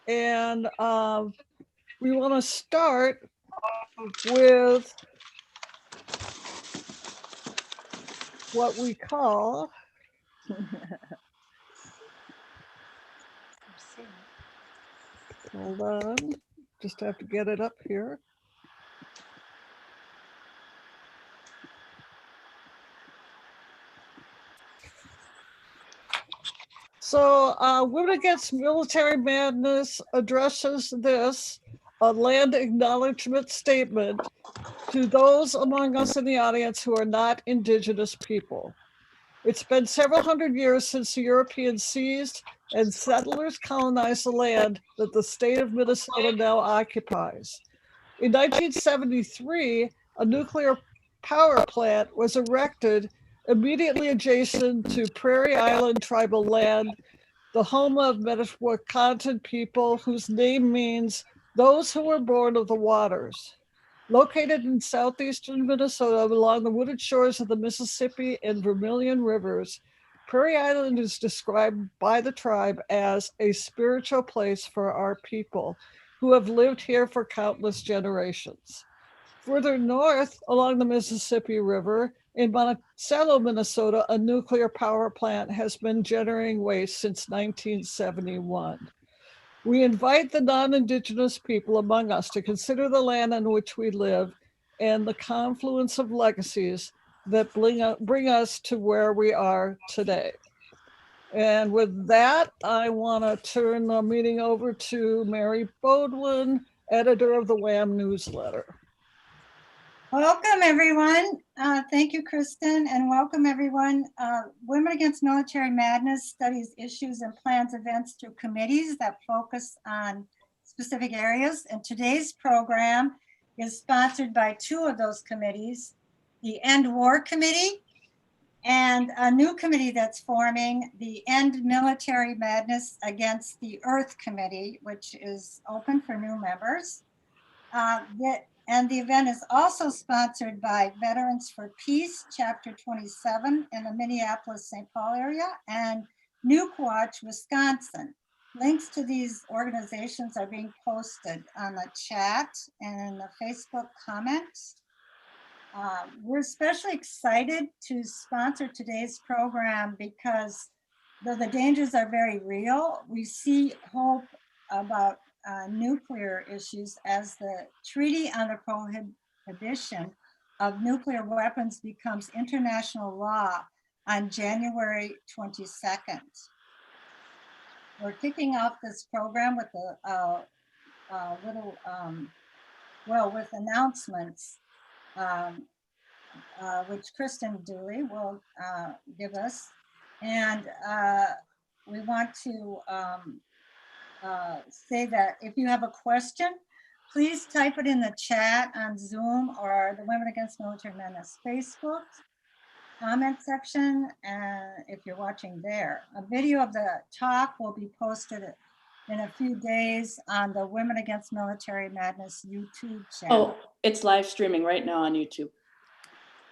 And we want to start with what we call, hold on, just have to get it up here. So Women Against Military Madness addresses this, a land acknowledgement statement, to those among us in the audience who are not Indigenous people. It's been several hundred years since the Europeans seized and settlers colonized the land that the state of Minnesota now occupies. In 1973, a nuclear power plant was erected immediately adjacent to Prairie Island tribal land, the home of Metawakanton people, whose name means those who were born of the waters. Located in southeastern Minnesota along the wooded shores of the Mississippi and Vermilion rivers, Prairie Island is described by the tribe as a spiritual place for our people who have lived here for countless generations. Further north along the Mississippi River, in Monticello, Minnesota, a nuclear power plant has been generating waste since 1971. We invite the non-Indigenous people among us to consider the land on which we live and the confluence of legacies that bring us to where we are today. And with that, I want to turn the meeting over to Mary Bodwin, editor of the WHAM newsletter. Welcome, everyone. Thank you, Kristen, and welcome, everyone. Women Against Military Madness studies issues and plans events through committees that focus on specific areas. And today's program is sponsored by two of those committees, the End War Committee and a new committee that's forming, the End Military Madness Against the Earth Committee, which is open for new members. And the event is also sponsored by Veterans for Peace, Chapter 27 in the Minneapolis-St. Paul area, and Nukwatch, Wisconsin. Links to these organizations are being posted on the chat and in the Facebook comments. We're especially excited to sponsor today's program because though the dangers are very real, we see hope about nuclear issues as the Treaty on the Prohibition of Nuclear Weapons becomes international law on January 22nd. We're kicking off this program with a with announcements, which Kristen Dooley will give us. And we want to say that if you have a question, please type it in the chat on Zoom or the Women Against Military Madness Facebook comment section, and if you're watching there. A video of the talk will be posted in a few days on the Women Against Military Madness YouTube channel. Oh, it's live streaming right now on YouTube.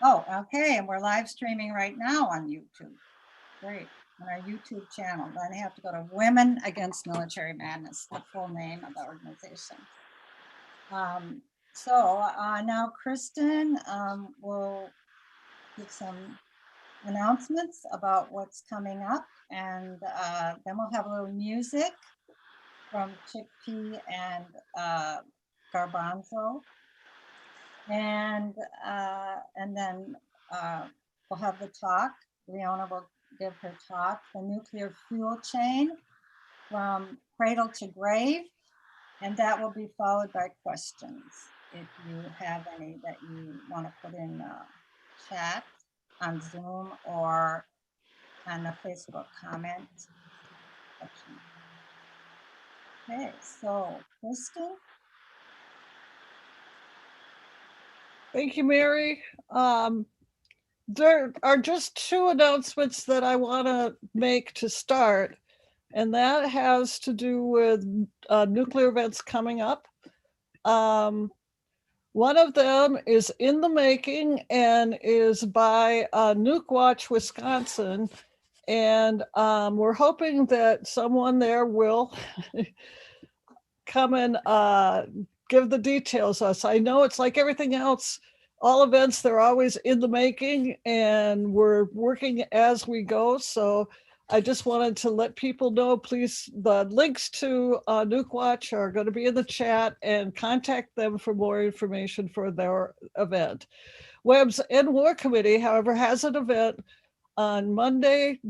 Oh, okay, and we're live streaming right now on YouTube. Great. On our YouTube channel. Then I have to go to Women Against Military Madness, the full name of the organization. Now Kristen will give some announcements about what's coming up, and then we'll have a little music from Chickpea and Garbanzo, and then we'll have the talk. Leona will give her talk, The Nuclear Fuel Chain from Cradle to Grave, and that will be followed by questions. If you have any that you want to put in chat on Zoom or on the Facebook comment section. Okay, so Kristen. Thank you, Mary. There are just two announcements that I want to make to start, and that has to do with nuclear events coming up. One of them is in the making and is by Nukwatch, Wisconsin, and we're hoping that someone there will come and give the details us. I know it's like everything else, all events, they're always in the making and we're working as we go. So I just wanted to let people know, please, the links to Nuke Watch are going to be in the chat, and contact them for more information for their event. WAM's End War Committee, however, has an event on Monday,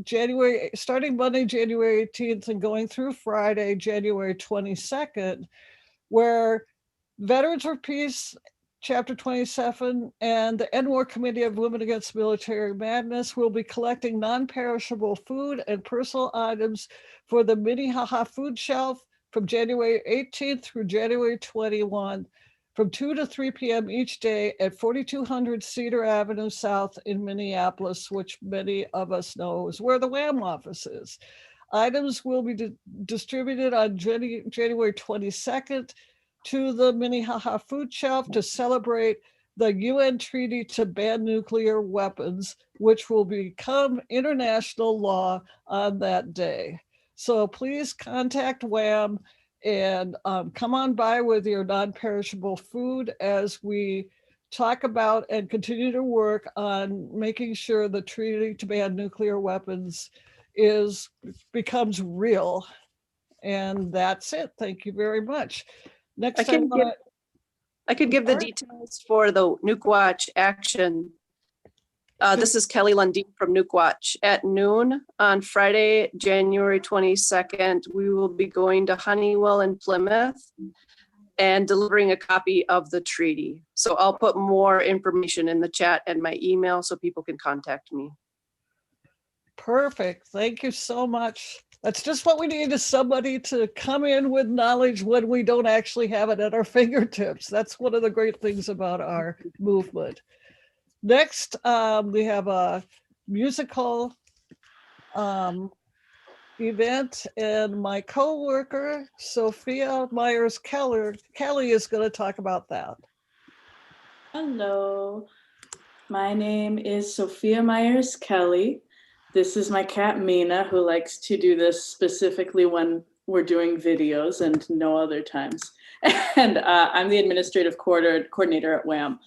starting Monday, January 18th and going through Friday, January 22nd, where Veterans for Peace, Chapter 27, and the End War Committee of Women Against Military Madness will be collecting non-perishable food and personal items for the Minnehaha Food Shelf from January 18th through January 21, from 2 to 3 p.m. each day at 4200 Cedar Avenue South in Minneapolis, which many of us know is where the WAM office is. Items will be distributed on January 22nd to the Minnehaha Food Shelf to celebrate the UN treaty to ban nuclear weapons, which will become international law on that day. So please contact WAM and come on by with your non-perishable food as we talk about and continue to work on making sure the treaty to ban nuclear weapons becomes real. And that's it. Thank you very much. Next time, I could give the details for the Nuke Watch action. This is Kelly Lundeen from Nuke Watch. At noon on Friday, January 22nd, we will be going to Honeywell in Plymouth and delivering a copy of the treaty. So I'll put more information in the chat and my email so people can contact me. Perfect. Thank you so much. That's just what we need, is somebody to come in with knowledge when we don't actually have it at our fingertips. That's one of the great things about our movement. Next, we have a musical event, and my co-worker, Sophia Myers-Kelly is going to talk about that. Hello, my name is Sophia Myers-Kelly. This is my cat, Mina, who likes to do this specifically when we're doing videos and no other times. And I'm the administrative coordinator at WAM.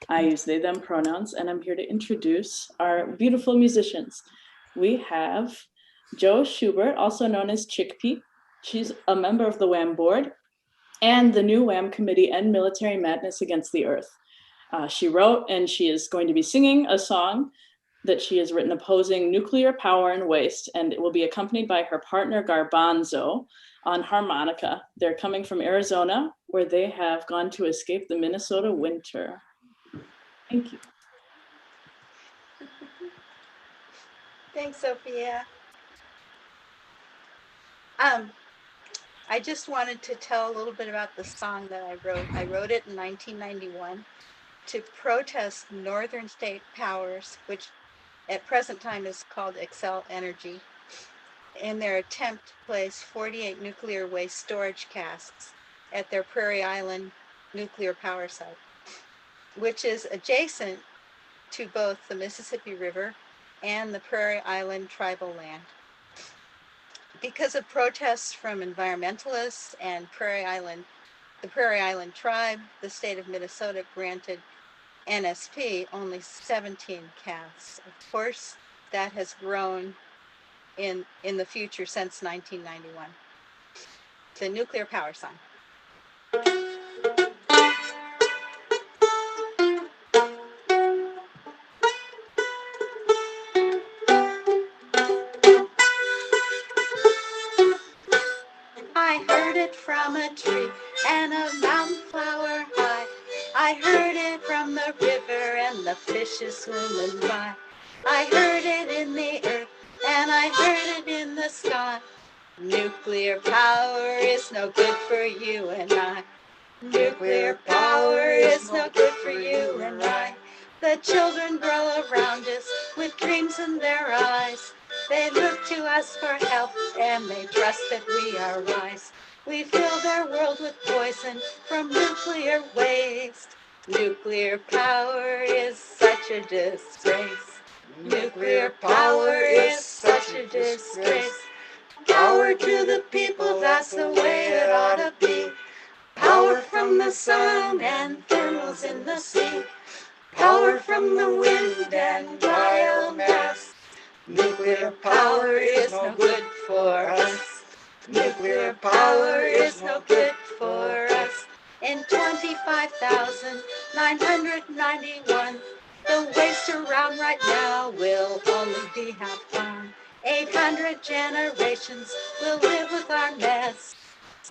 I use they, them pronouns, and I'm here to introduce our beautiful musicians. We have Jo Schubert, also known as Chickpea. She's a member of the WAM board and the new WAM committee, End Military Madness Against the Earth. She wrote and she is going to be singing a song that she has written opposing nuclear power and waste, and it will be accompanied by her partner Garbanzo on harmonica. They're coming from Arizona, where they have gone to escape the Minnesota winter. Thank you. Thanks, Sophia. I just wanted to tell a little bit about the song that I wrote. I wrote it in 1991 to protest Northern State Powers, which at present time is called Xcel Energy, in their attempt to place 48 nuclear waste storage casks at their Prairie Island nuclear power site, which is adjacent to both the Mississippi River and the Prairie Island tribal land. Because of protests from environmentalists and the Prairie Island tribe, the state of Minnesota granted NSP only 17 casks. Of course, that has grown in the future since 1991. The nuclear power song. I heard it from a tree and a mountain flower high. I heard it from the river and the fishes swimming by. I heard it in the earth and I heard it in the sky. Nuclear power is no good for you and I. Nuclear power is no good for you and I. The children grow around us with dreams in their eyes. They look to us for help and they trust that we are wise. We fill their world with poison from nuclear waste. Nuclear power is such a disgrace. Nuclear power is such a disgrace. Power to the people, that's the way it ought to be. Power from the sun and thermals in the sea. Power from the wind and biomass. Nuclear power is no good for us. Nuclear power is no good for us. In 25,991, the waste around right now will only be half gone. 800 generations will live with our mess.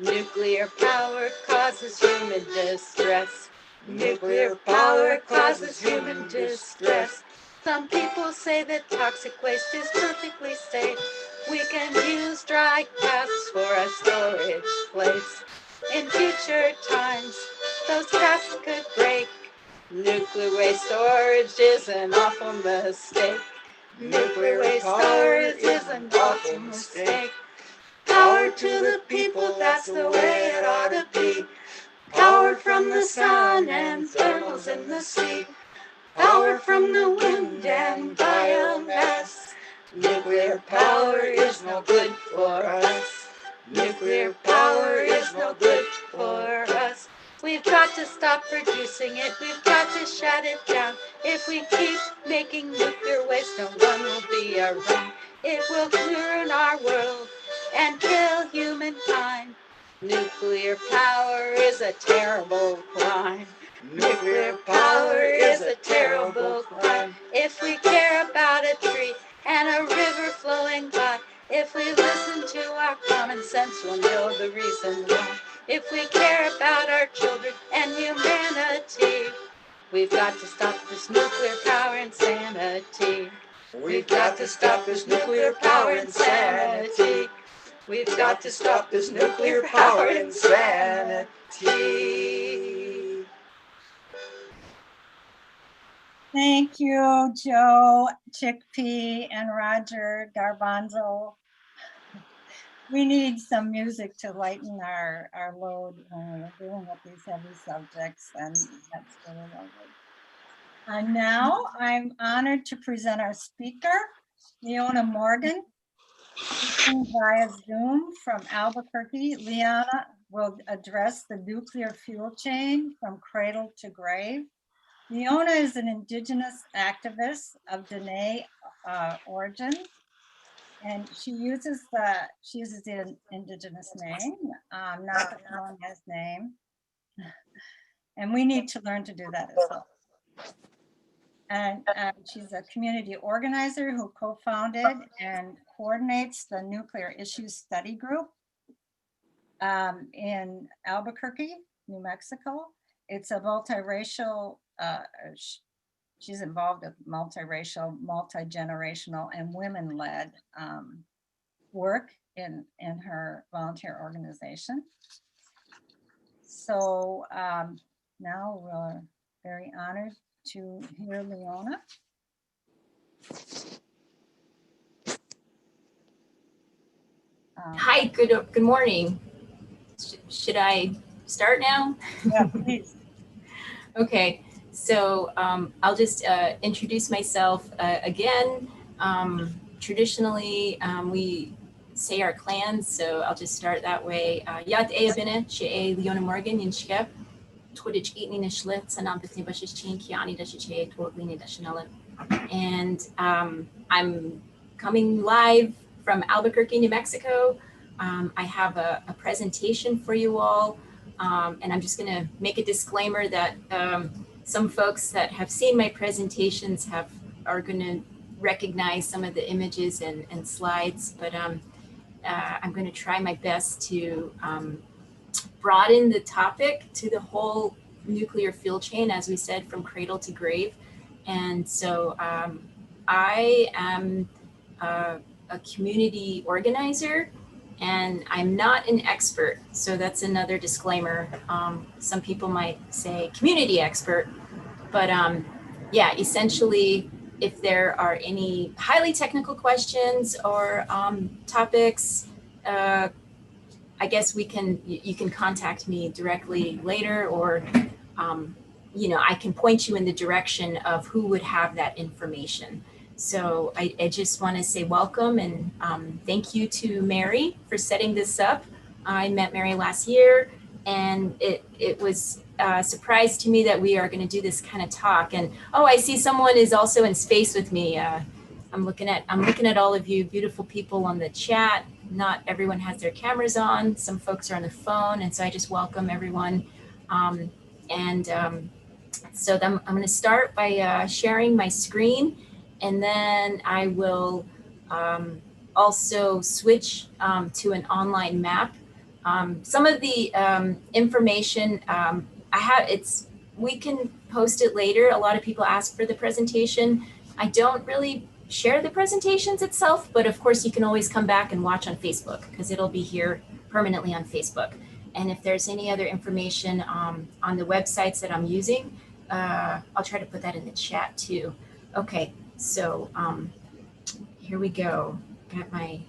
Nuclear power causes human distress. Nuclear power causes human distress. Some people say that toxic waste is perfectly safe. We can use dry casks for a storage place. In future times, those casks could break. Nuclear waste storage is an awful mistake. Nuclear waste storage is an awful mistake. Power to the people, that's the way it ought to be. Power from the sun and thermals in the sea. Power from the wind and biomass. Nuclear power is no good for us. Nuclear power is no good for us. We've got to stop producing it. We've got to shut it down. If we keep making nuclear waste, no one will be around. It will ruin our world and kill humankind. Nuclear power is a terrible crime. Nuclear power is a terrible crime. If we care about a tree and a river flowing by, if we listen to our common sense, we'll know the reason why. If we care about our children and humanity, we've got to stop this nuclear power insanity. We've got to stop this nuclear power insanity. We've got to stop this nuclear power insanity. Thank you, Joe, Chickpea, and Roger Garbanzo. We need some music to lighten our load when we're dealing with these heavy subjects, and that's really lovely. And now I'm honored to present our speaker, Leona Morgan, speaking via Zoom from Albuquerque. Leona will address the nuclear fuel chain from cradle to grave. Leona is an Indigenous activist of Dene origin, and she uses the Indigenous name, not the colonized name. And we need to learn to do that as well. And she's a community organizer who co-founded and coordinates the Nuclear Issues Study Group in Albuquerque, New Mexico. It's a multiracial, she's involved with multiracial, multi-generational, and women-led work in her volunteer organization. So now we're very honored to hear Leona. Hi, good morning. Should I start now? Yeah, please. Okay, so I'll just introduce myself again. Traditionally, we say our clans, so I'll just start that way. Yat Eabine, Che Leona Morgan, Yinchkep, Twitch Eating Ishlit, Sanam Bitni Bushes Chin, Kiani Dashiche, Totally Dashanella. And I'm coming live from Albuquerque, New Mexico. I have a presentation for you all, and I'm just gonna make a disclaimer that some folks that have seen my presentations are gonna recognize some of the images and slides, but I'm gonna try my best to broaden the topic to the whole nuclear fuel chain, as we said, from cradle to grave. And so I am a community organizer, and I'm not an expert. So that's another disclaimer. Some people might say community expert, but yeah, essentially, if there are any highly technical questions or topics, I guess you can contact me directly later, or I can point you in the direction of who would have that information. So I just want to say welcome and thank you to Mary for setting this up. I met Mary last year, and it was a surprise to me that we are going to do this kind of talk. And oh, I see someone is also in space with me. I'm looking at all of you beautiful people on the chat. Not everyone has their cameras on. Some folks are on the phone, and so I just welcome everyone. So I'm going to start by sharing my screen, and then I will also switch to an online map. Some of the information we can post it later. A lot of people ask for the presentation. I don't really share the presentations itself, but of course you can always come back and watch on Facebook because it'll be here permanently on Facebook. And if there's any other information on the websites that I'm using, I'll try to put that in the chat too. Okay, so here we go. Got my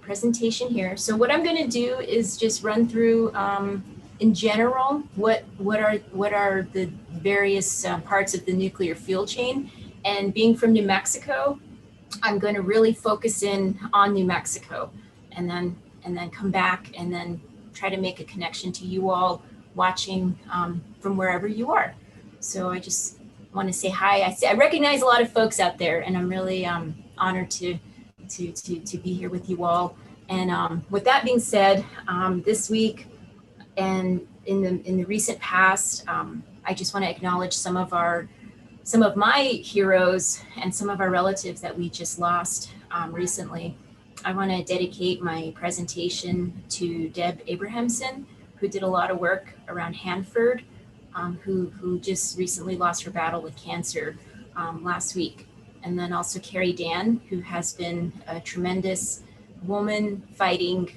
presentation here. So what I'm going to do is just run through in general what are the various parts of the nuclear fuel chain. And being from New Mexico, I'm going to really focus in on New Mexico, and then come back and then try to make a connection to you all watching from wherever you are. So I just want to say hi. I recognize a lot of folks out there, and I'm really honored to be here with you all. And with that being said, this week and in the recent past, I just want to acknowledge some of my heroes and some of our relatives that we just lost recently. I want to dedicate my presentation to Deb Abrahamson, who did a lot of work around Hanford, who just recently lost her battle with cancer last week. And then also Carrie Dan, who has been a tremendous woman fighting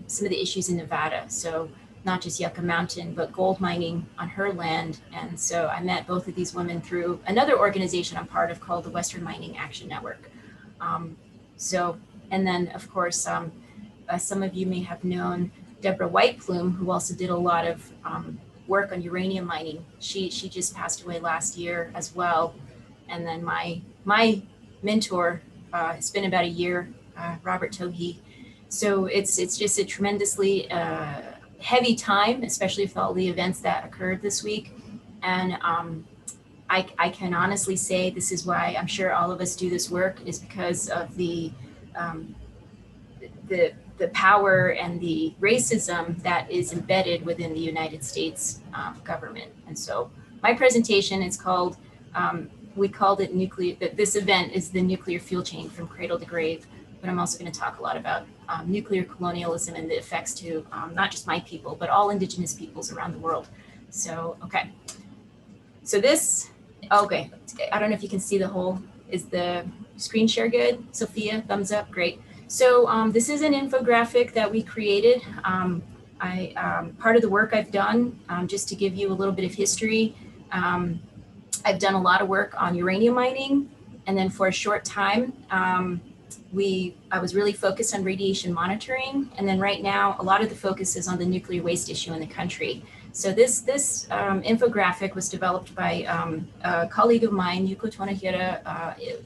some of the issues in Nevada. So not just Yucca Mountain, but gold mining on her land. And so I met both of these women through another organization I'm part of called the Western Mining Action Network. And then of course, some of you may have known Deborah Whiteplume, who also did a lot of work on uranium mining. She just passed away last year as well. And then my mentor, it's been about a year, Robert Tohe. So it's just a tremendously heavy time, especially with all the events that occurred this week. And I can honestly say this is why I'm sure all of us do this work, is because of the power and the racism that is embedded within the United States government. And so my presentation is called, we called it this event is the nuclear fuel chain from cradle to grave. But I'm also going to talk a lot about nuclear colonialism and the effects to not just my people, but all Indigenous peoples around the world. So, okay. So okay. I don't know if you can see the whole, is the screen share good? Sophia, thumbs up, great. So this is an infographic that we created. Part of the work I've done, just to give you a little bit of history, I've done a lot of work on uranium mining. And then for a short time, I was really focused on radiation monitoring. And then right now, a lot of the focus is on the nuclear waste issue in the country. So this infographic was developed by a colleague of mine, Yuko Tonahira,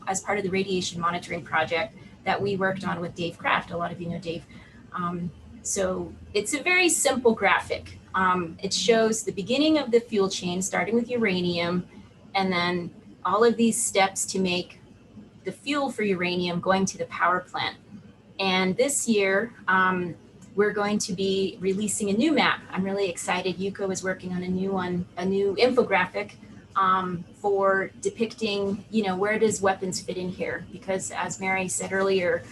as part of the radiation monitoring project that we worked on with Dave Kraft. A lot of you know Dave. So it's a very simple graphic. It shows the beginning of the fuel chain, starting with uranium, and then all of these steps to make the fuel for uranium going to the power plant. And this year, we're going to be releasing a new map. I'm really excited. Yuko is working on a new one, a new infographic for depicting, where does weapons fit in here? Because as Mary said earlier,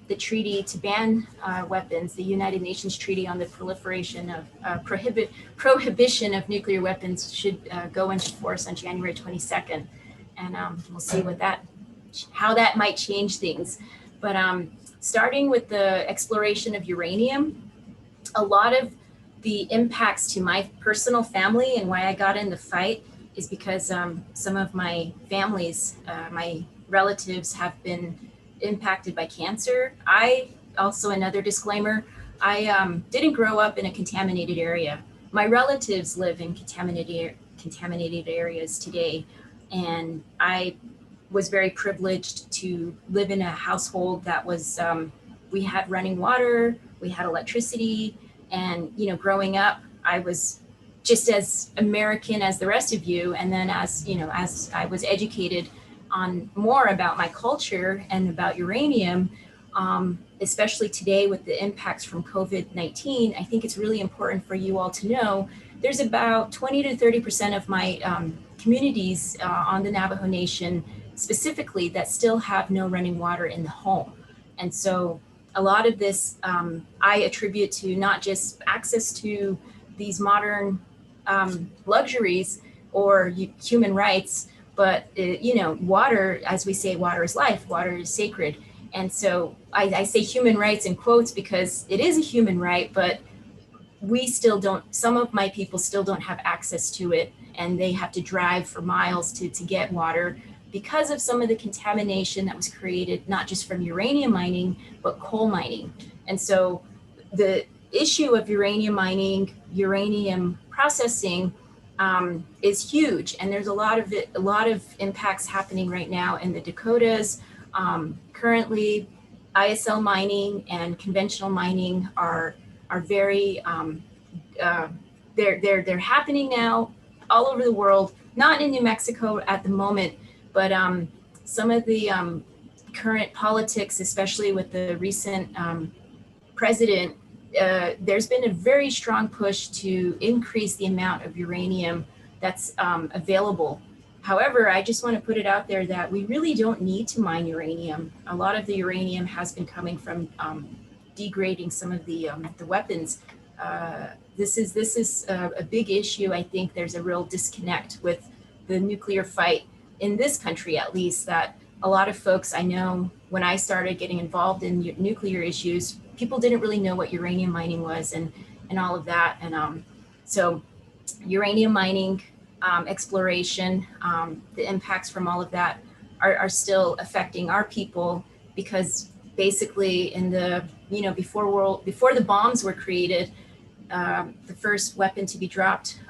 the treaty to ban weapons, the United Nations Treaty on the Proliferation of Prohibition of Nuclear Weapons should go into force on January 22nd. And we'll see how that might change things. But starting with the exploration of uranium, a lot of the impacts to my personal family and why I got in the fight is because some of my my relatives have been impacted by cancer. Another disclaimer, I didn't grow up in a contaminated area. My relatives live in contaminated areas today. And was very privileged to live in a household that was, we had running water, we had electricity, and, you know, growing up, I was just as American as the rest of you. And then as, you know, as I was educated on more about my culture and about uranium, especially today with the impacts from COVID-19, I think it's really important for you all to know there's about 20 to 30% of my communities on the Navajo Nation specifically that still have no running water in the home. And so a lot of this I attribute to not just access to these modern luxuries or human rights, but you know, water, as we say, water is life, water is sacred. And so I say human rights in quotes because it is a human right, but we still don't, some of my people still don't have access to it, and they have to drive for miles to get water because of some of the contamination that was created, not just from uranium mining, but coal mining. And so the issue of uranium mining, uranium processing is huge. And there's a lot of impacts happening right now in the Dakotas. Currently, ISL mining and conventional mining are very, they're happening now all over the world, not in New Mexico at the moment, but some of the current politics, especially with the recent president, there's been a very strong push to increase the amount of uranium that's available. However, I just want to put it out there that we really don't need to mine uranium. A lot of the uranium has been coming from degrading some of the weapons. This is a big issue. I think there's a real disconnect with the nuclear fight in this country, at least, that a lot of folks I know, when I started getting involved in nuclear issues, people didn't really know what uranium mining was and all of that. And so uranium mining, exploration, the impacts from all of that are still affecting our people, because basically in the, you know, before the bombs were created, the first weapon to be dropped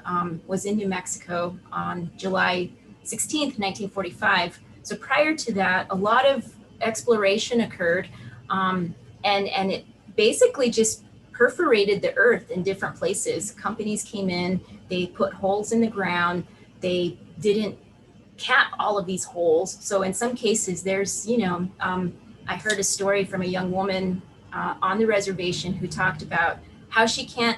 was in New Mexico on July 16th, 1945. So prior to that, a lot of exploration occurred, and it basically just perforated the earth in different places. Companies came in, they put holes in the ground, they didn't cap all of these holes. So in some cases, there's, you know, I heard a story from a young woman on the reservation who talked about how she can't,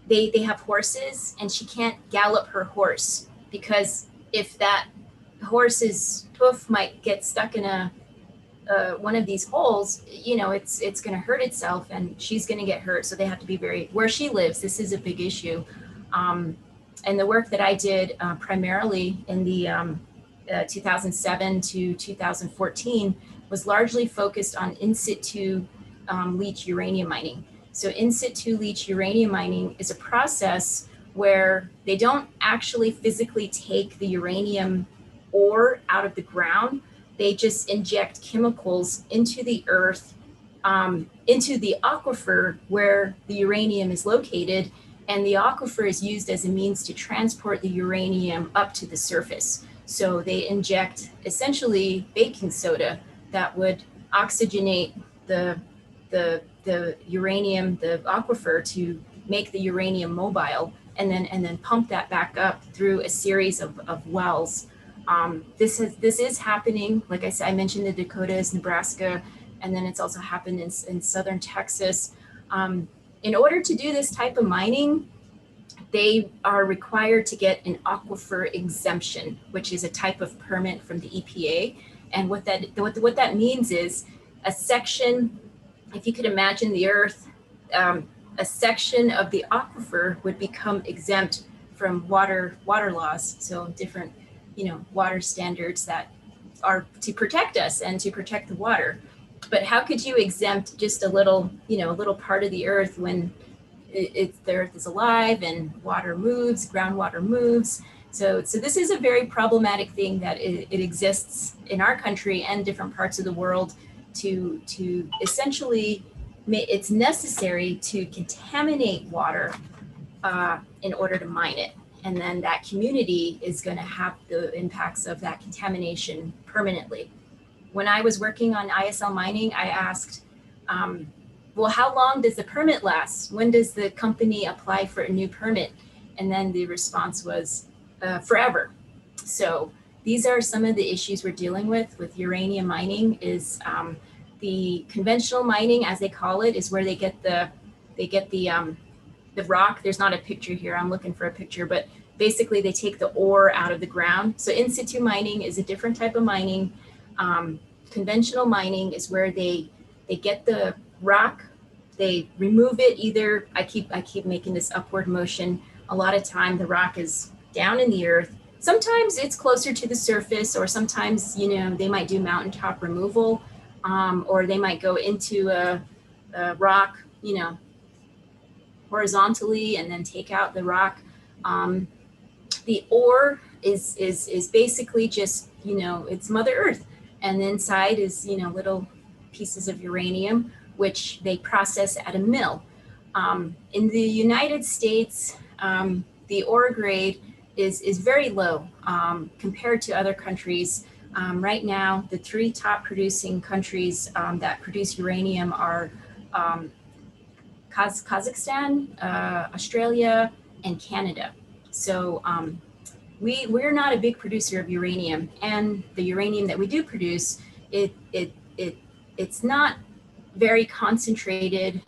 they have horses and she can't gallop her horse because if that horse's hoof might get stuck in one of these holes, you know, it's going to hurt itself and she's going to get hurt. So they have to be very, where she lives, this is a big issue. And the work that I did primarily in the 2007 to 2014 was largely focused on in-situ leach uranium mining. So in-situ leach uranium mining is a process where they don't actually physically take the uranium ore out of the ground. They just inject chemicals into the earth, into the aquifer where the uranium is located. And the aquifer is used as a means to transport the uranium up to the surface. So they inject essentially baking soda that would oxygenate the uranium, the aquifer, to make the uranium mobile, and then pump that back up through a series of wells. This is happening. Like I said, I mentioned the Dakotas, Nebraska, and then it's also happened in southern Texas. In order to do this type of mining, they are required to get an aquifer exemption, which is a type of permit from the EPA. And what that means is a section, if you could imagine the earth, a section of the aquifer would become exempt from water laws. So different, you know, water standards that are to protect us and to protect the water. But how could you exempt just a little, you know, a little part of the earth when the earth is alive and water moves, groundwater moves? So this is a very problematic thing that it exists in our country and different parts of the world to essentially, it's necessary to contaminate water in order to mine it. And then that community is going to have the impacts of that contamination permanently. When I was working on ISL mining, I asked, well, how long does the permit last? When does the company apply for a new permit? And then the response was forever. So these are some of the issues we're dealing with uranium mining. Is the conventional mining, as they call it, is where they get the rock. There's not a picture here. I'm looking for a picture, but basically they take the ore out of the ground. So in-situ mining is a different type of mining. Conventional mining is where they get the rock, they remove it. Either I keep making this upward motion. A lot of time the rock is down in the earth. Sometimes it's closer to the surface, or sometimes, you know, they might do mountaintop removal, or they might go into a rock, you know, horizontally and then take out the rock. The ore is basically just, you know, it's Mother Earth, and inside is, you know, little pieces of uranium, which they process at a mill. In the United States, the ore grade is very low compared to other countries. Right now, the 3 top producing countries that produce uranium are Kazakhstan, Australia, and Canada. So we're not a big producer of uranium, and the uranium that we do produce, it's not very concentrated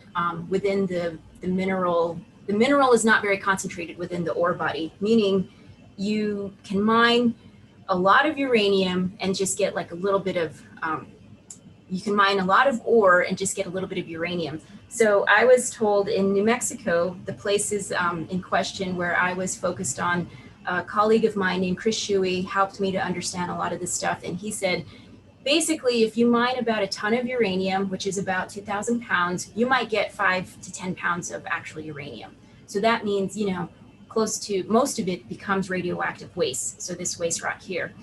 within the mineral. The mineral is not very concentrated within the ore body, meaning you can mine a lot of uranium and just get like a little bit of, you can mine a lot of ore and just get a little bit of uranium. So I was told in New Mexico, the places in question where I was focused on, a colleague of mine named Chris Shuey helped me to understand a lot of this stuff. And he said, basically, if you mine about a ton of uranium, which is about 2,000 pounds, you might get 5 to 10 pounds of actual uranium. So that means, you know, close to most of it becomes radioactive waste. So this waste rock here.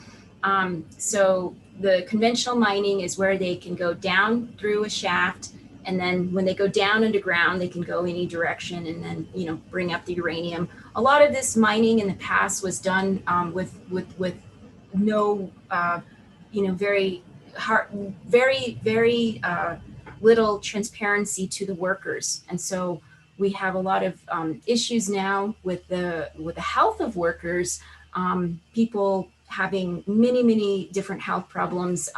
So the conventional mining is where they can go down through a shaft, and then when they go down underground, they can go any direction and then, you know, bring up the uranium. A lot of this mining in the past was done with no, you know, very little transparency to the workers. And so we have a lot of issues now with the health of workers, people having many different health problems.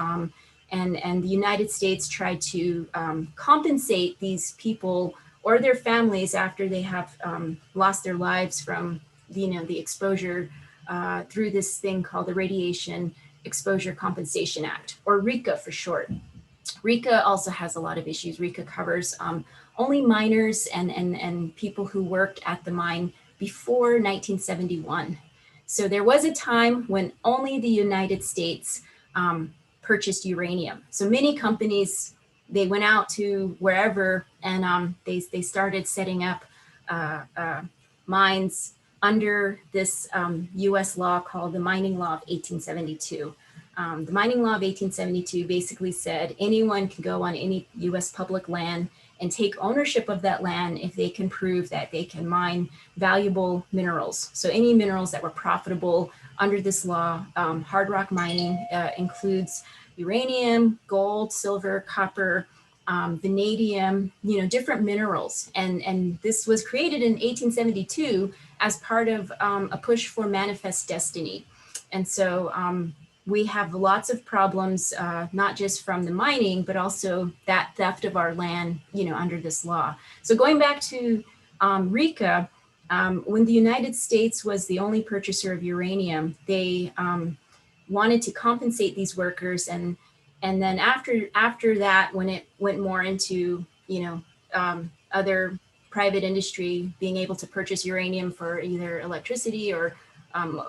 And the United States tried to compensate these people or their families after they have lost their lives from, you know, the exposure through this thing called the Radiation Exposure Compensation Act, or RECA for short. RECA also has a lot of issues. RECA covers only miners and people who worked at the mine before 1971. So there was a time when only the United States purchased uranium. So many companies, they went out to wherever and they started setting up mines under this US law called the Mining Law of 1872. The Mining Law of 1872 basically said anyone can go on any US public land and take ownership of that land if they can prove that they can mine valuable minerals. So any minerals that were profitable under this law. Hard rock mining includes uranium, gold, silver, copper, vanadium, you know, different minerals. And this was created in 1872 as part of a push for manifest destiny. And so we have lots of problems, not just from the mining, but also that theft of our land, you know, under this law. So going back to RECA, when the United States was the only purchaser of uranium, they wanted to compensate these workers. And then after that, when it went more into, you know, other private industry being able to purchase uranium for either electricity or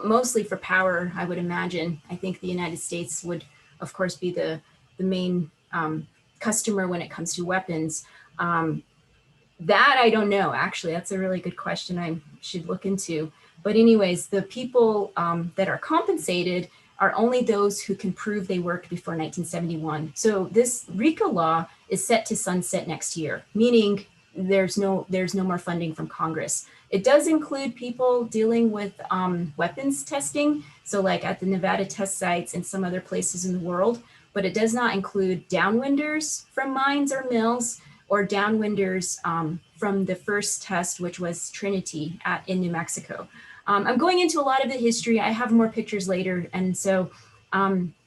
mostly for power, I would imagine. I think the United States would, of course, be the main customer when it comes to weapons. That I don't know, actually. That's a really good question I should look into. But anyways, the people that are compensated are only those who can prove they worked before 1971. So this RECA law is set to sunset next year, meaning there's no more funding from Congress. It does include people dealing with weapons testing, so like at the Nevada test sites and some other places in the world, but it does not include downwinders from mines or mills, or downwinders from the first test, which was Trinity in New Mexico. I'm going into a lot of the history. I have more pictures later. And so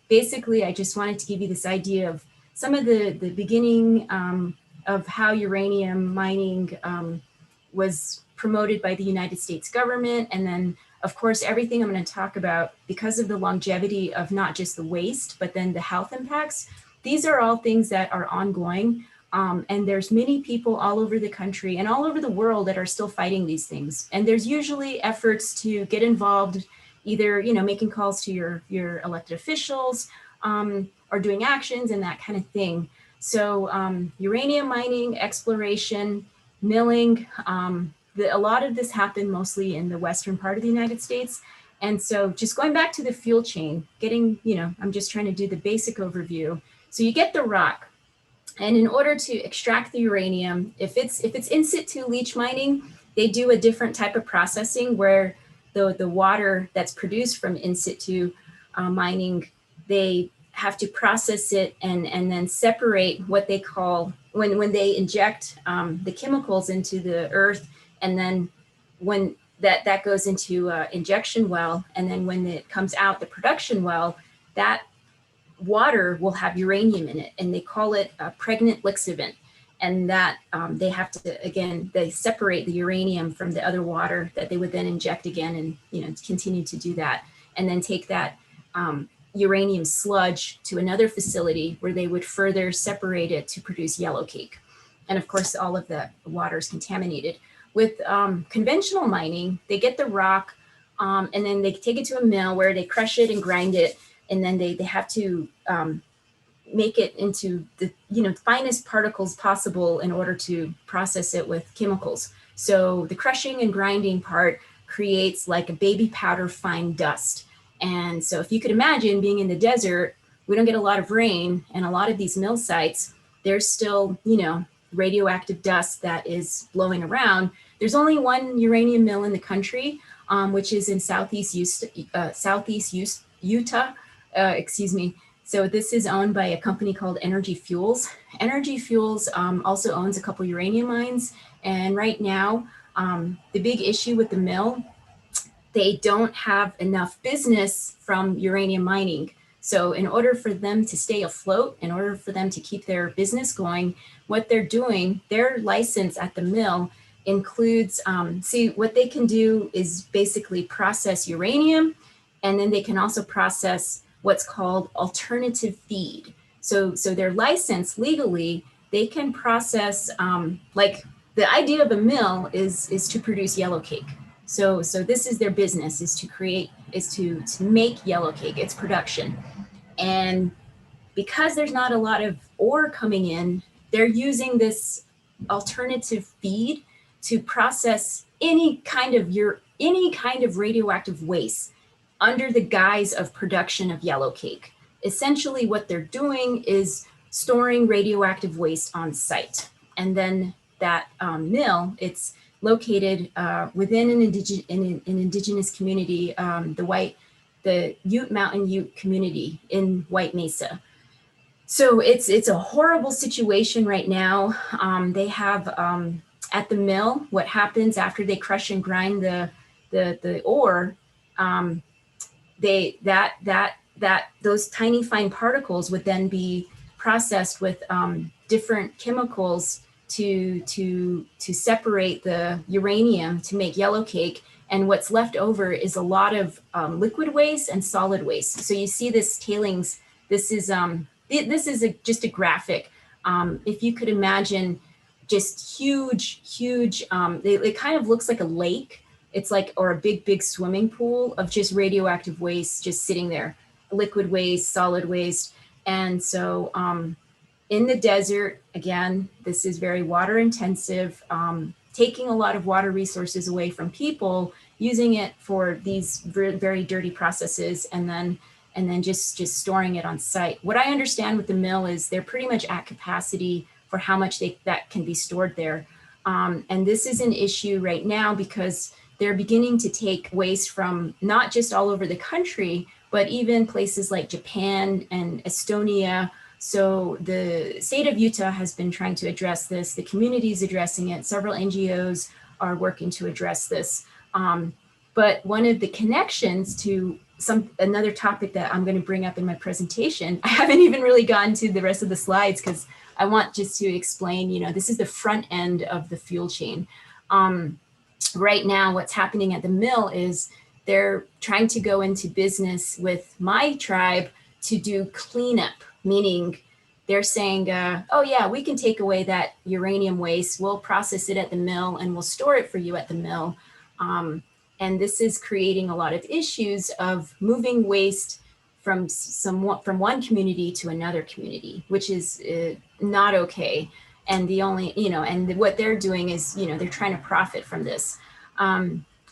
basically, I just wanted to give you this idea of some of the beginning of how uranium mining was promoted by the United States government. And then, of course, everything I'm going to talk about, because of the longevity of not just the waste, but then the health impacts, these are all things that are ongoing. And there's many people all over the country and all over the world that are still fighting these things. And there's usually efforts to get involved, either, you know, making calls to your elected officials or doing actions and that kind of thing. So uranium mining, exploration, milling, a lot of this happened mostly in the western part of the United States. And so just going back to the fuel chain, I'm just trying to do the basic overview. So you get the rock. And in order to extract the uranium, if it's in-situ leach mining, they do a different type of processing where the water that's produced from in-situ mining, they have to process it and then separate what they call, when they inject the chemicals into the earth, and then when that goes into injection well, and then when it comes out the production well, that water will have uranium in it, and they call it a pregnant lixiviant. And that they have to, again, they separate the uranium from the other water that they would then inject again, and, you know, continue to do that, and then take that uranium sludge to another facility where they would further separate it to produce yellow cake. And of course, all of the water is contaminated. With conventional mining, they get the rock and then they take it to a mill where they crush it and grind it. And then they have to make it into the finest particles possible in order to process it with chemicals. So the crushing and grinding part creates like a baby powder fine dust. And so if you could imagine being in the desert, we don't get a lot of rain, and a lot of these mill sites, there's still, radioactive dust that is blowing around. There's only one uranium mill in the country, which is in southeast Utah. So this is owned by a company called Energy Fuels. Energy Fuels also owns a couple uranium mines. And right now, the big issue with the mill, they don't have enough business from uranium mining. So in order for them to stay afloat, in order for them to keep their business going, what they're doing, their license at the mill includes, what they can do is basically process uranium, and then they can also process what's called alternative feed. So their license legally, they can process, like the idea of a mill is to produce yellow cake. So this is their business, is to make yellow cake, it's production. And because there's not a lot of ore coming in, they're using this alternative feed to process any kind of radioactive waste under the guise of production of yellow cake. Essentially what they're doing is storing radioactive waste on site. And then that mill, it's located within an indigenous community, the Ute Mountain Ute community in White Mesa. So it's a horrible situation right now. They have at the mill, what happens after they crush and grind the ore, those tiny fine particles would then be processed with different chemicals to separate the uranium to make yellow cake. And what's left over is a lot of liquid waste and solid waste. So you see this tailings. This is just a graphic. If you could imagine, just huge. It kind of looks like a lake. It's like, or a big swimming pool of just radioactive waste just sitting there, liquid waste, solid waste. And so in the desert, again, this is very water intensive, taking a lot of water resources away from people, using it for these very dirty processes, and then just storing it on site. What I understand with the mill is they're pretty much at capacity for how much that can be stored there. And this is an issue right now because they're beginning to take waste from not just all over the country, but even places like Japan and Estonia. So the state of Utah has been trying to address this. The community is addressing it. Several NGOs are working to address this. But one of the connections to another topic that I'm going to bring up in my presentation, I haven't even really gotten to the rest of the slides because I want just to explain, this is the front end of the fuel chain. Right now, what's happening at the mill is they're trying to go into business with my tribe to do cleanup, meaning they're saying, oh yeah, we can take away that uranium waste, we'll process it at the mill and we'll store it for you at the mill. And this is creating a lot of issues of moving waste from one community to another community, which is not okay. And the only, and what they're doing is, they're trying to profit from this.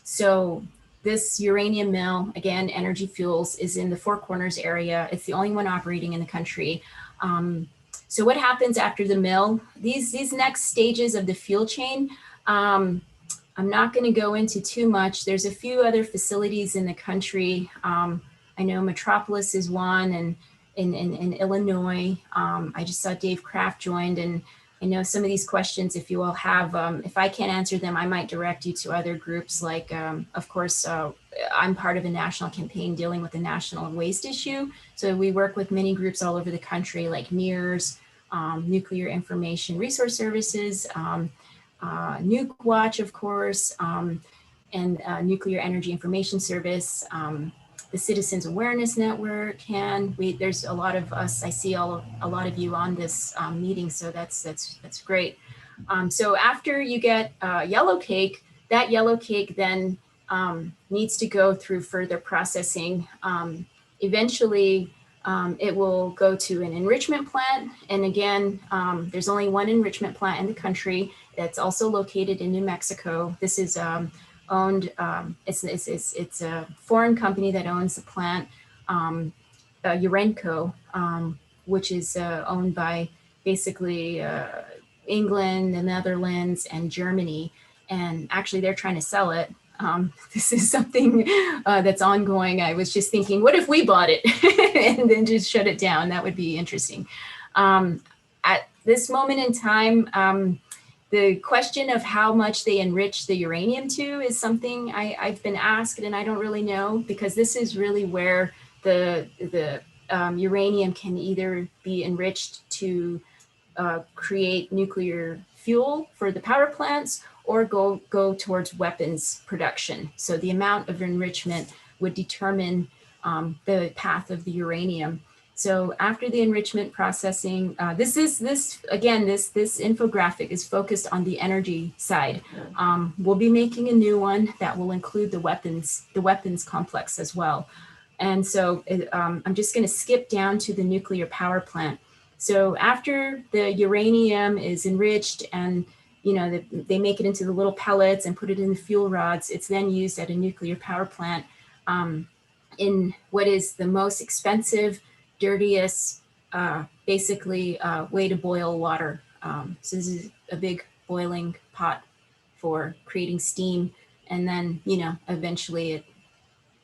So this uranium mill, again, Energy Fuels, is in the Four Corners area. It's the only one operating in the country. So what happens after the mill? These next stages of the fuel chain, I'm not going to go into too much. There's a few other facilities in the country. I know Metropolis is one, and in Illinois. I just saw Dave Kraft joined, and I know some of these questions, if you all have, if I can't answer them, I might direct you to other groups. Like, of course, I'm part of a national campaign dealing with the national waste issue. So we work with many groups all over the country, like NIRS, Nuclear Information Resource Services, Nuke Watch, of course, and Nuclear Energy Information Service, the Citizens Awareness Network. There's a lot of us. I see a lot of you on this meeting, so that's great. So after you get yellow cake, that yellow cake then needs to go through further processing. Eventually, it will go to an enrichment plant, and again, there's only one enrichment plant in the country that's also located in New Mexico. This is owned, it's a foreign company that owns the plant, Urenco, which is owned by basically England, the Netherlands, and Germany. And actually they're trying to sell it. This is something that's ongoing. I was just thinking, what if we bought it and then just shut it down? That would be interesting. At this moment in time, the question of how much they enrich the uranium to is something I've been asked, and I don't really know, because this is really where the uranium can either be enriched to create nuclear fuel for the power plants or go towards weapons production. So the amount of enrichment would determine the path of the uranium. So after the enrichment processing, this infographic is focused on the energy side. We'll be making a new one that will include the weapons complex as well. And so I'm just going to skip down to the nuclear power plant. So after the uranium is enriched and they make it into the little pellets and put it in the fuel rods, it's then used at a nuclear power plant in what is the most expensive, dirtiest, way to boil water. So this is a big boiling pot for creating steam, and then eventually it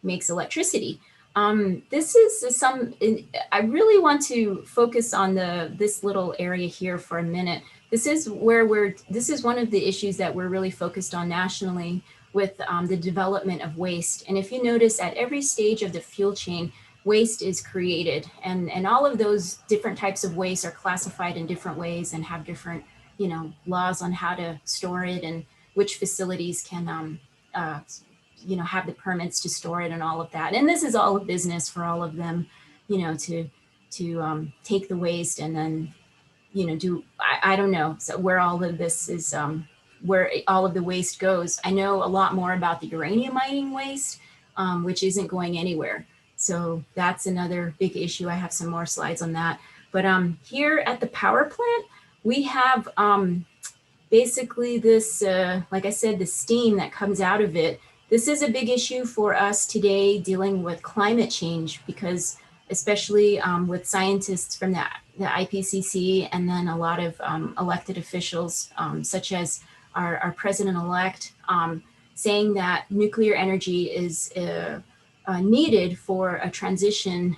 makes electricity. This is I really want to focus on this little area here for a minute. This is one of the issues that we're really focused on nationally with the development of waste. And if you notice, at every stage of the fuel chain, waste is created, and all of those different types of waste are classified in different ways and have different, laws on how to store it and which facilities can, have the permits to store it and all of that. And this is all a business for all of them, to take the waste and then, I don't know, so where all of this is, where all of the waste goes. I know a lot more about the uranium mining waste, which isn't going anywhere. So that's another big issue. I have some more slides on that. But here at the power plant, we have basically this, like I said, the steam that comes out of it. This is a big issue for us today dealing with climate change, because especially with scientists from the IPCC and then a lot of elected officials, such as our president-elect, saying that nuclear energy is needed for a transition,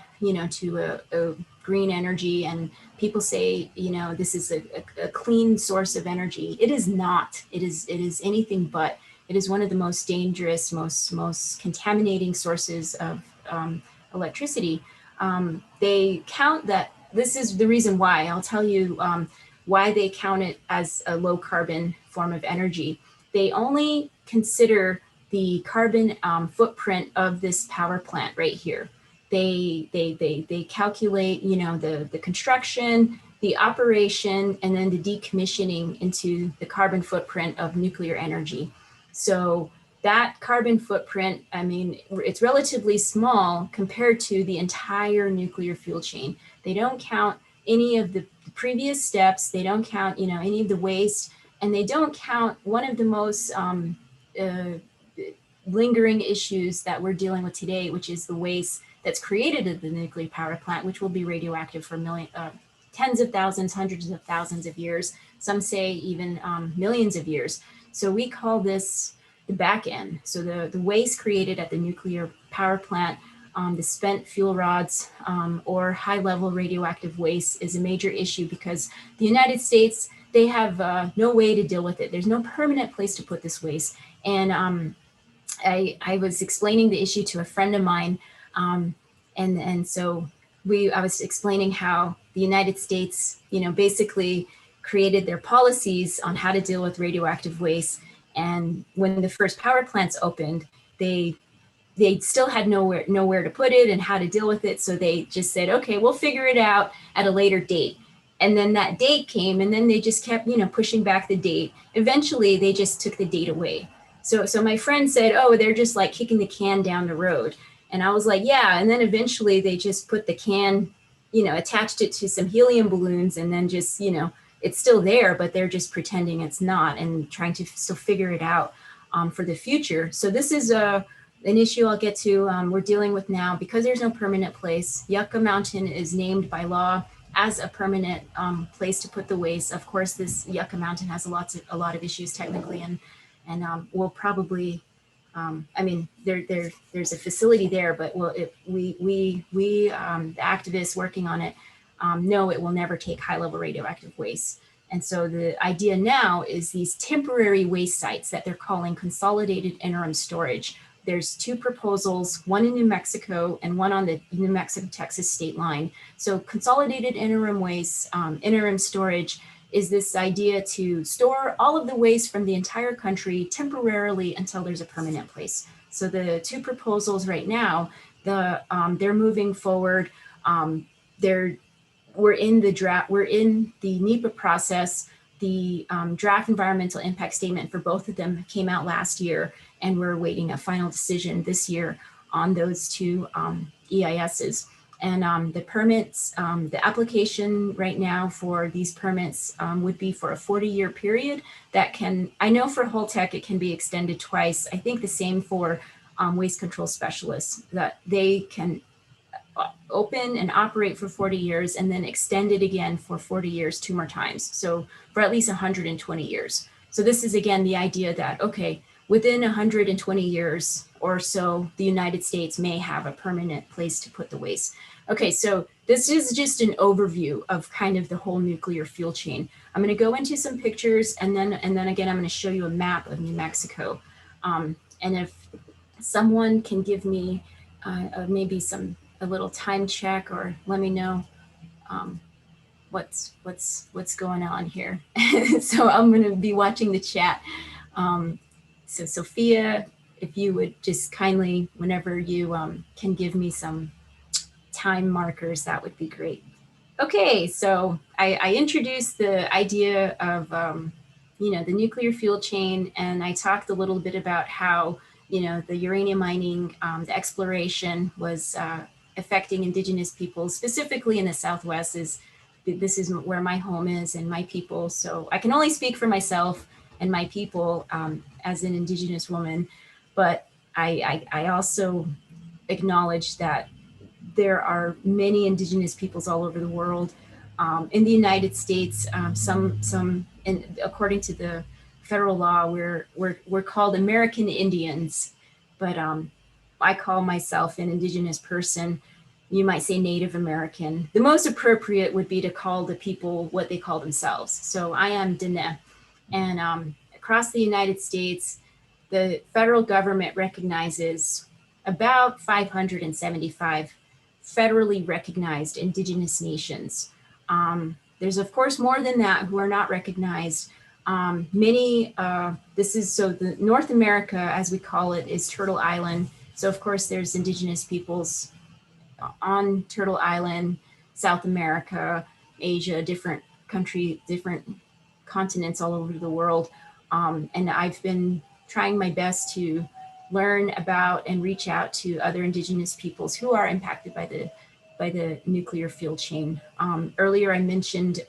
to a green energy. And people say, this is a clean source of energy. It is not. It is anything but. It is one of the most dangerous, most contaminating sources of electricity. They count that. This is the reason why. I'll tell you why they count it as a low carbon form of energy. They only consider the carbon footprint of this power plant right here. They calculate, the construction, the operation, and then the decommissioning into the carbon footprint of nuclear energy. So that carbon footprint, it's relatively small compared to the entire nuclear fuel chain. They don't count any of the previous steps. They don't count, any of the waste, and they don't count one of the most lingering issues that we're dealing with today, which is the waste that's created at the nuclear power plant, which will be radioactive for tens of thousands, hundreds of thousands of years. Some say even millions of years. So we call this the back end. So the waste created at the nuclear power plant, the spent fuel rods or high level radioactive waste is a major issue because the United States, they have no way to deal with it. There's no permanent place to put this waste. And I was explaining the issue to a friend of mine. And so I was explaining how the United States, basically created their policies on how to deal with radioactive waste. And when the first power plants opened, they still had nowhere to put it and how to deal with it. So they just said, okay, we'll figure it out at a later date. And then that date came, and then they just kept, pushing back the date. Eventually, they just took the date away. So my friend said, oh, they're just like kicking the can down the road. And I was like, yeah. And then eventually they just put the can, attached it to some helium balloons, and then just, it's still there, but they're just pretending it's not and trying to still figure it out for the future. So this is an issue I'll get to. We're dealing with now because there's no permanent place. Yucca Mountain is named by law as a permanent place to put the waste. Of course, this Yucca Mountain has a lot of issues technically, and we'll probably, there's a facility there, but the activists working on it know it will never take high-level radioactive waste. And so the idea now is these temporary waste sites that they're calling Consolidated Interim Storage. There's two proposals, one in New Mexico and one on the New Mexico-Texas state line. So Consolidated Interim Waste, Interim Storage is this idea to store all of the waste from the entire country temporarily until there's a permanent place. So the two proposals right now, they're moving forward. We're in the NEPA process. The draft environmental impact statement for both of them came out last year, and we're awaiting a final decision this year on those two EISs. And the permits, the application right now for these permits would be for a 40-year period that I know for Holtec, it can be extended twice. I think the same for waste control specialists, that they can open and operate for 40 years and then extend it again for 40 years, 2 more times. So for at least 120 years. So this is again, the idea that, okay, within 120 years or so, the United States may have a permanent place to put the waste. Okay, so this is just an overview of kind of the whole nuclear fuel chain. I'm going to go into some pictures, and then again, I'm going to show you a map of New Mexico. And if someone can give me maybe a little time check, or let me know what's going on here. So I'm going to be watching the chat. So Sophia, if you would just kindly, whenever you can give me some time markers, that would be great. Okay, so I introduced the idea of, the nuclear fuel chain, and I talked a little bit about how, the uranium mining, the exploration was affecting Indigenous people, specifically in the Southwest. This is where my home is and my people. So I can only speak for myself and my people as an Indigenous woman, but I also acknowledge that there are many Indigenous peoples all over the world. In the United States, some, and according to the federal law, we're called American Indians, but I call myself an Indigenous person. You might say Native American. The most appropriate would be to call the people what they call themselves. So I am Dene. And across the United States, the federal government recognizes about 575 federally recognized Indigenous nations. There's of course more than that who are not recognized. The North America, as we call it, is Turtle Island. So of course there's Indigenous peoples on Turtle Island, South America, Asia, different continents all over the world. And I've been trying my best to learn about and reach out to other Indigenous peoples who are impacted by the nuclear fuel chain. Earlier I mentioned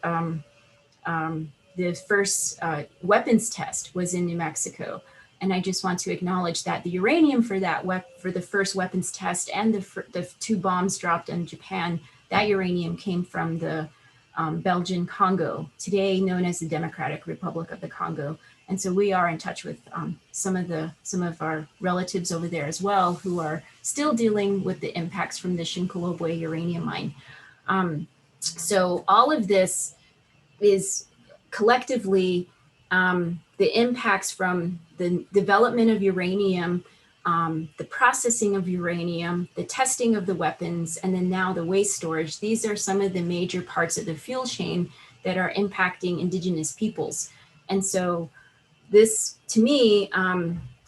the first weapons test was in New Mexico. And I just want to acknowledge that the uranium for the first weapons test and the 2 bombs dropped in Japan, that uranium came from the Belgian Congo, today known as the Democratic Republic of the Congo. And so we are in touch with some of our relatives over there as well, who are still dealing with the impacts from the Shinkolobwe uranium mine. So all of this is collectively the impacts from the development of uranium, the processing of uranium, the testing of the weapons, and then now the waste storage. These are some of the major parts of the fuel chain that are impacting Indigenous peoples. And so this, to me,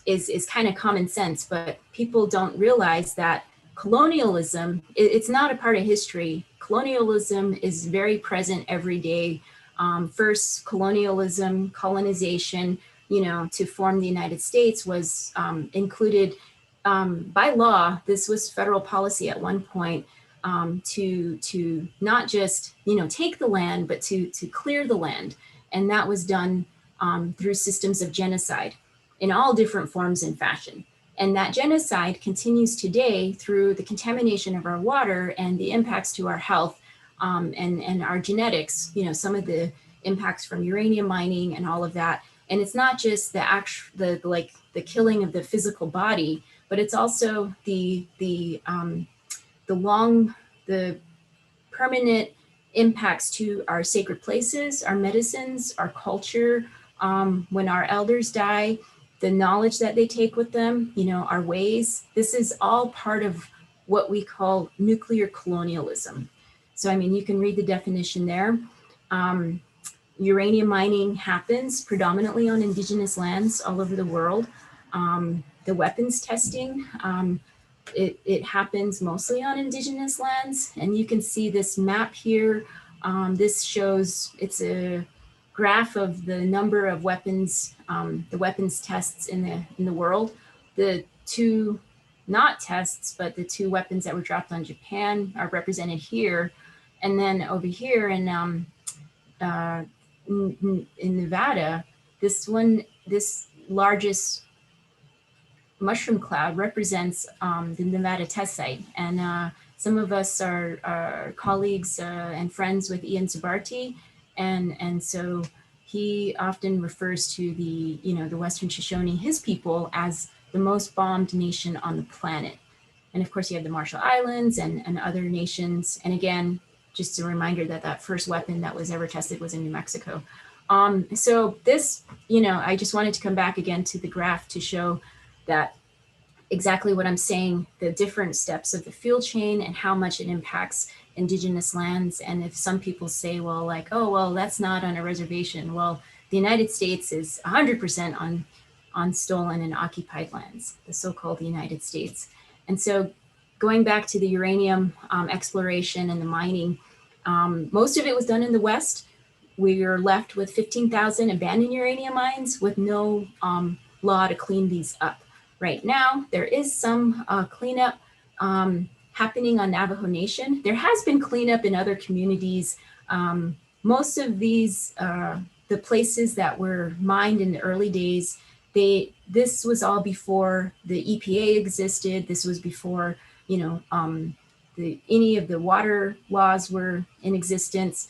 is kind of common sense, but people don't realize that colonialism, it's not a part of history. Colonialism is very present every day. First, colonization, to form the United States was included by law. This was federal policy at one point to not just, take the land, but to clear the land. And that was done through systems of genocide in all different forms and fashion. And that genocide continues today through the contamination of our water and the impacts to our health and our genetics, some of the impacts from uranium mining and all of that. And it's not just the killing of the physical body, but it's also the permanent impacts to our sacred places, our medicines, our culture. When our elders die, the knowledge that they take with them, our ways. This is all part of what we call nuclear colonialism. So, you can read the definition there. Uranium mining happens predominantly on Indigenous lands all over the world. The weapons testing, it happens mostly on Indigenous lands. And you can see this map here. This shows, it's a graph of the number of weapons, the weapons tests in the world. The 2, not tests, but the 2 weapons that were dropped on Japan are represented here. And then over here in Nevada, this largest mushroom cloud represents the Nevada test site. And some of us are colleagues and friends with Ian Zabarty. And so he often refers to the Western Shoshone, his people, as the most bombed nation on the planet. And of course, you have the Marshall Islands and other nations. And again, just a reminder that first weapon that was ever tested was in New Mexico. So this, I just wanted to come back again to the graph to show that exactly what I'm saying, the different steps of the fuel chain and how much it impacts Indigenous lands. And if some people say, well, that's not on a reservation. Well, the United States is 100% on stolen and occupied lands, the so-called United States. And so going back to the uranium exploration and the mining, most of it was done in the West. We are left with 15,000 abandoned uranium mines with no law to clean these up. Right now, there is some cleanup happening on Navajo Nation. There has been cleanup in other communities. Most of these, the places that were mined in the early days, this was all before the EPA existed. This was before, any of the water laws were in existence.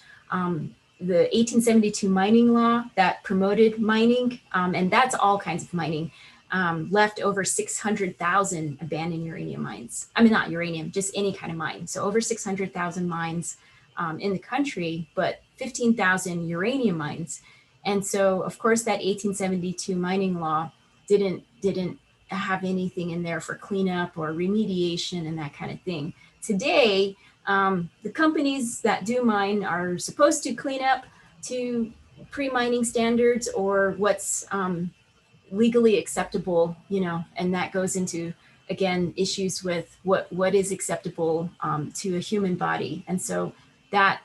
the 1872 mining law that promoted mining, and that's all kinds of mining, left over 600,000 abandoned uranium mines. I mean, not uranium, just any kind of mine. So over 600,000 mines in the country, but 15,000 uranium mines. And so, of course, that 1872 mining law didn't have anything in there for cleanup or remediation and that kind of thing. Today, the companies that do mine are supposed to clean up to pre-mining standards or what's legally acceptable, you know, and that goes into, again, issues with what is acceptable to a human body. And so that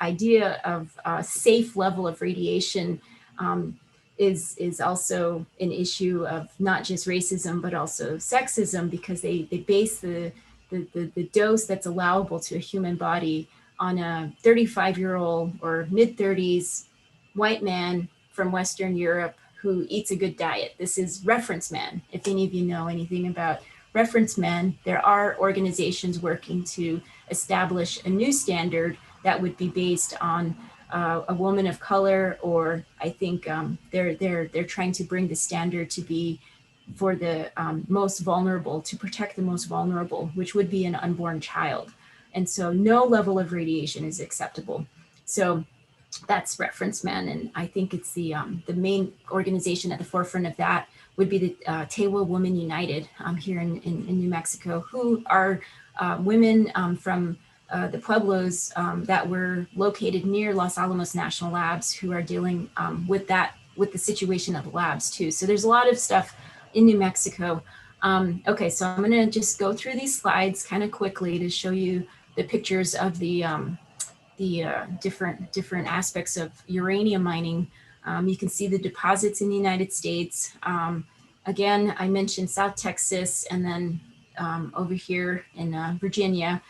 idea of a safe level of radiation is also an issue of not just racism, but also sexism, because they base the dose that's allowable to a human body on a 35-year-old or mid-30s white man from Western Europe who eats a good diet. This is reference man. If any of you know anything about reference men, there are organizations working to establish a new standard that would be based on a woman of color, or I think they're trying to bring the standard to be for the most vulnerable, to protect the most vulnerable, which would be an unborn child. And so no level of radiation is acceptable. So that's Reference Men, and I think it's the main organization at the forefront of that would be the Tewa Women United here in New Mexico, who are women from the pueblos that were located near Los Alamos National Labs, who are dealing with the situation of the labs too. So there's a lot of stuff in New Mexico. Okay, so I'm gonna just go through these slides kind of quickly to show you the pictures of the different aspects of uranium mining. You can see the deposits in the United States. Again, I mentioned South Texas, and then over here in Virginia.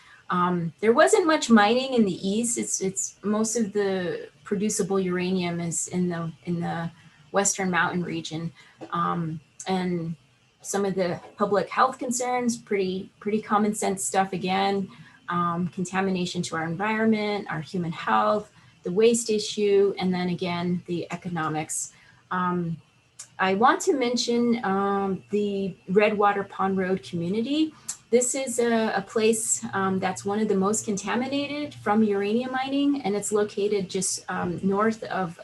There wasn't much mining in the east. It's most of the producible uranium is in the Western Mountain region, and some of the public health concerns, pretty common sense stuff again. Contamination to our environment, our human health, the waste issue, and then again, the economics. I want to mention the Redwater Pond Road community. This is a place that's one of the most contaminated from uranium mining, and it's located just north of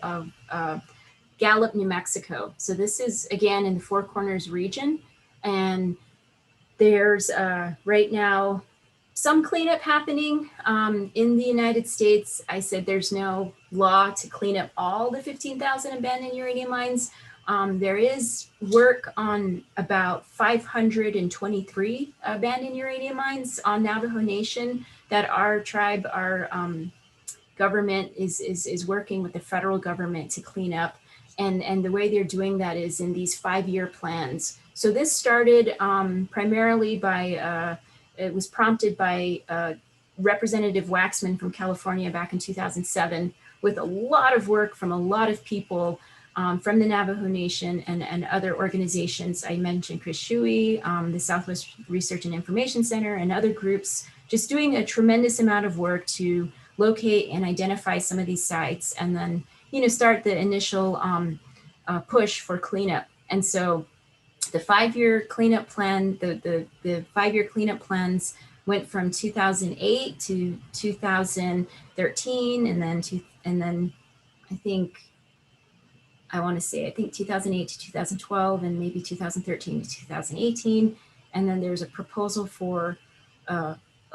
Gallup, New Mexico. So this is, again, in the Four Corners region, and there's right now some cleanup happening in the United States. I said there's no law to clean up all the 15,000 abandoned uranium mines. There is work on about 523 abandoned uranium mines on Navajo Nation that our tribe, our government is working with the federal government to clean up. And the way they're doing that is in these 5-year plans. So this started primarily by, it was prompted by Representative Waxman from California back in 2007, with a lot of work from a lot of people from the Navajo Nation and other organizations. I mentioned Chris Shuey, the Southwest Research and Information Center, and other groups, just doing a tremendous amount of work to locate and identify some of these sites, and then, you know, start the initial push for cleanup. And so the 5-year cleanup plan, the 5-year cleanup plans went from 2008 to 2013, and then I think 2008 to 2012, and maybe 2013 to 2018. And then there's a proposal for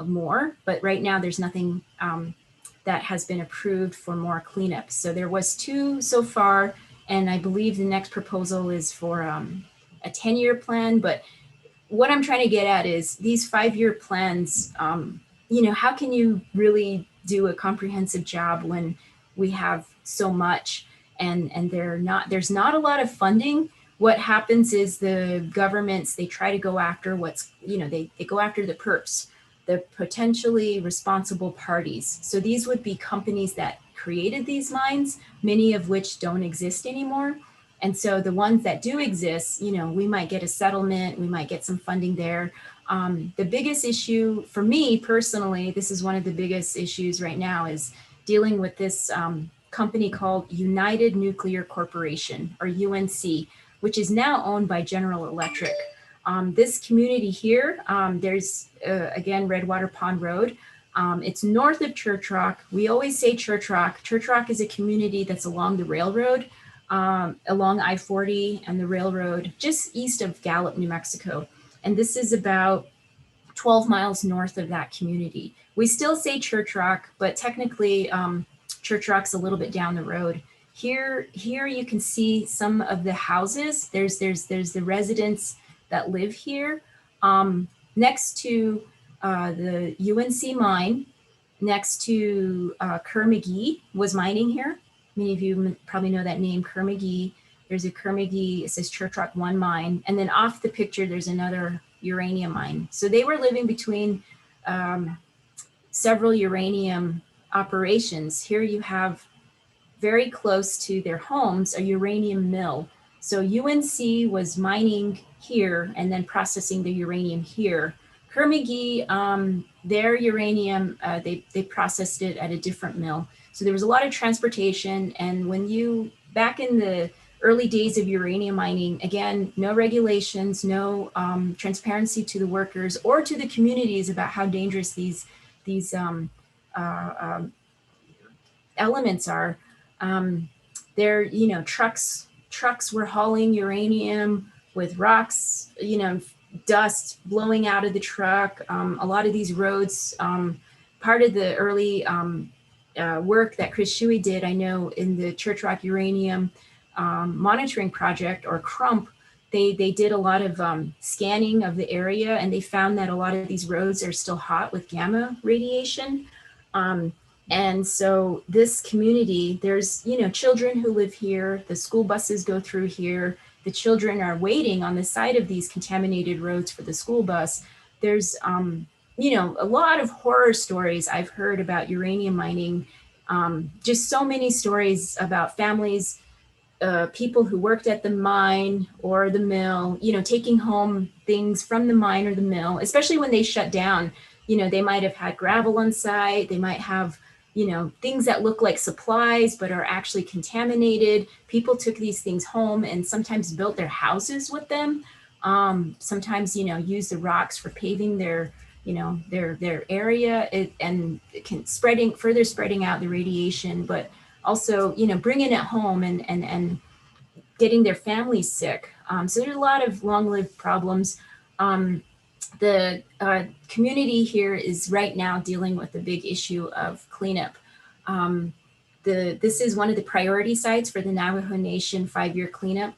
more, but right now there's nothing that has been approved for more cleanup. So there was 2 so far, and I believe the next proposal is for a 10-year plan. But what I'm trying to get at is these 5-year plans, you know, how can you really do a comprehensive job when we have so much and there's not a lot of funding? What happens is the governments, they try to go after they go after the perps, the potentially responsible parties. So these would be companies that created these mines, many of which don't exist anymore. And so the ones that do exist, you know, we might get a settlement, we might get some funding there. The biggest issue for me personally, this is one of the biggest issues right now, is dealing with this company called United Nuclear Corporation, or UNC, which is now owned by General Electric. This community here, there's again Redwater Pond Road. It's north of Church Rock. We always say Church Rock. Church Rock is a community that's along the railroad, along I-40 and the railroad, just east of Gallup, New Mexico. And this is about 12 miles north of that community. We still say Church Rock, but technically Church Rock's a little bit down the road. Here you can see some of the houses. There's the residents that live here. Next to the UNC mine, next to Kerr-McGee was mining here. Many of you probably know that name, Kerr-McGee. There's a Kerr-McGee, it says Church Rock 1 mine. And then off the picture, there's another uranium mine. So they were living between several uranium operations. Here you have very close to their homes, a uranium mill. So UNC was mining here and then processing the uranium here. Kerr-McGee, their uranium, they processed it at a different mill. So there was a lot of transportation. And when back in the early days of uranium mining, again, no regulations, no transparency to the workers or to the communities about how dangerous these elements are. Trucks were hauling uranium with rocks, dust blowing out of the truck. A lot of these roads, part of the early work that Chris Shuey did, I know in the Church Rock Uranium Monitoring Project, or CRUMP, they did a lot of scanning of the area, and they found that a lot of these roads are still hot with gamma radiation. And so this community, there's, children who live here, the school buses go through here, the children are waiting on the side of these contaminated roads for the school bus. There's, a lot of horror stories I've heard about uranium mining, just so many stories about families, people who worked at the mine or the mill, taking home things from the mine or the mill, especially when they shut down. They might have had gravel on site, they might have things that look like supplies, but are actually contaminated. People took these things home and sometimes built their houses with them. Sometimes, use the rocks for paving their area, and further spreading out the radiation, but also, bringing it home and getting their families sick. So there's a lot of long-lived problems. The community here is right now dealing with the big issue of cleanup. This is one of the priority sites for the Navajo Nation 5-year cleanup.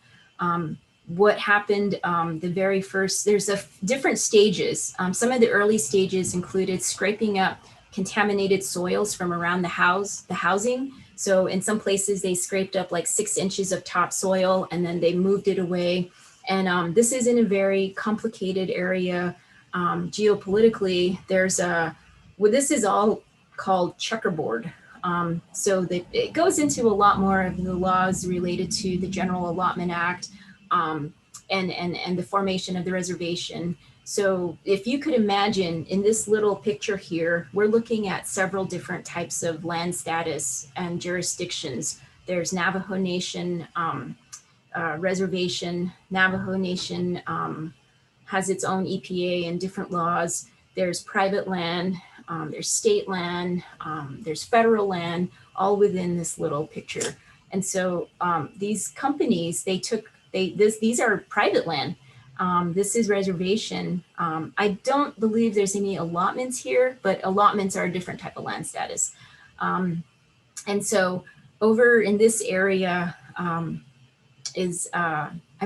What happened, there's different stages. Some of the early stages included scraping up contaminated soils from around the housing. So in some places they scraped up like 6 inches of topsoil and then they moved it away. And this is in a very complicated area. Geopolitically, this is all called checkerboard. So it goes into a lot more of the laws related to the General Allotment Act, and the formation of the reservation. So if you could imagine in this little picture here, we're looking at several different types of land status and jurisdictions. There's Navajo Nation reservation. Navajo Nation has its own EPA and different laws. There's private land, there's state land, there's federal land, all within this little picture. And so these companies, these are private land. This is reservation. I don't believe there's any allotments here, but allotments are a different type of land status. And so over in this area I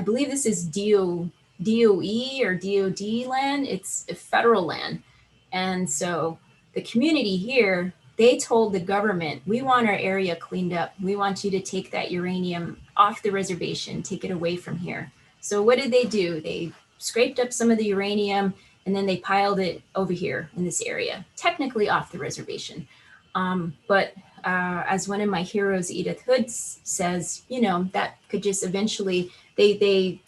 believe this is DOE or DOD land. It's a federal land. And so the community here, they told the government, we want our area cleaned up. We want you to take that uranium off the reservation, take it away from here. So what did they do? They scraped up some of the uranium and then they piled it over here in this area, technically off the reservation. But as one of my heroes, Edith Hood, says, that could just eventually, they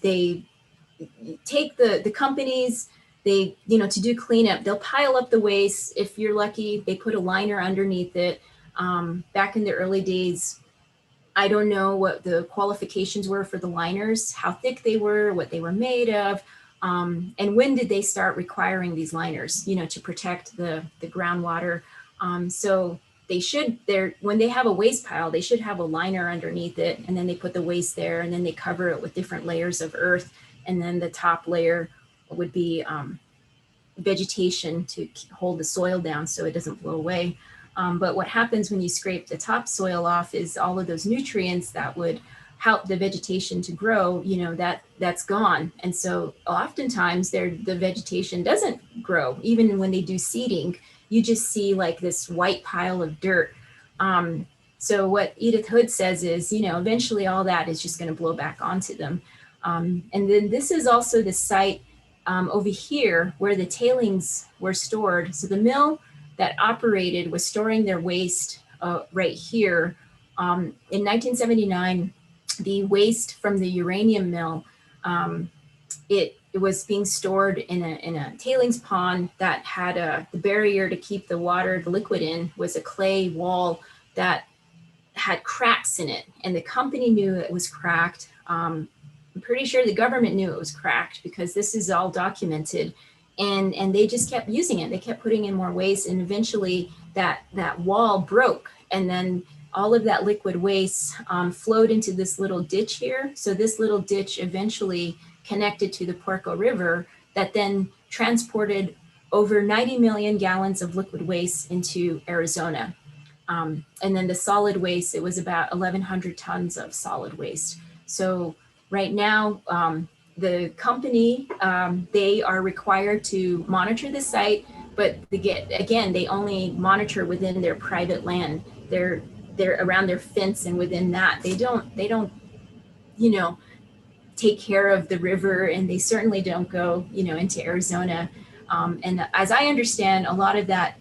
take the companies, to do cleanup, they'll pile up the waste. If you're lucky, they put a liner underneath it. Back in the early days, I don't know what the qualifications were for the liners, how thick they were, what they were made of, and when did they start requiring these liners, you know, to protect the groundwater. So they should, when they have a waste pile, they should have a liner underneath it, and then they put the waste there, and then they cover it with different layers of earth, and then the top layer would be vegetation to hold the soil down so it doesn't blow away. But what happens when you scrape the topsoil off is all of those nutrients that would help the vegetation to grow, you know, that's gone. And so oftentimes the vegetation doesn't grow. Even when they do seeding, you just see like this white pile of dirt. So what Edith Hood says is, you know, eventually all that is just going to blow back onto them. And then this is also the site over here where the tailings were stored. So the mill that operated was storing their waste right here. In 1979, the waste from the uranium mill, it was being stored in a tailings pond that had the barrier to keep the water, the liquid in, was a clay wall that had cracks in it. And the company knew it was cracked. I'm pretty sure the government knew it was cracked because this is all documented. And they just kept using it. They kept putting in more waste, and eventually that wall broke. And then all of that liquid waste flowed into this little ditch here. So this little ditch eventually connected to the Puerco River that then transported over 90 million gallons of liquid waste into Arizona. And then the solid waste, it was about 1,100 tons of solid waste. So right now, the company, they are required to monitor the site, but again, they only monitor within their private land. They're around their fence, and within that, they don't, you know, take care of the river, and they certainly don't go, you know, into Arizona. And as I understand, a lot of that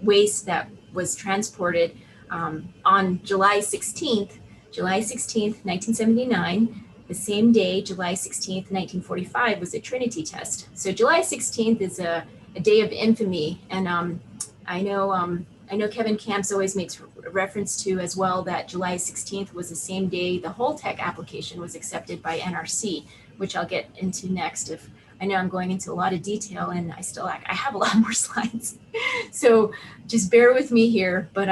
waste that was transported on July 16th, 1979, the same day, July 16th, 1945, was a Trinity test. So July 16th is a day of infamy. And I know Kevin Camps always makes reference to as well that July 16th was the same day the Holtec application was accepted by NRC, which I'll get into next. If I know I'm going into a lot of detail, and I have a lot more slides. So just bear with me here. But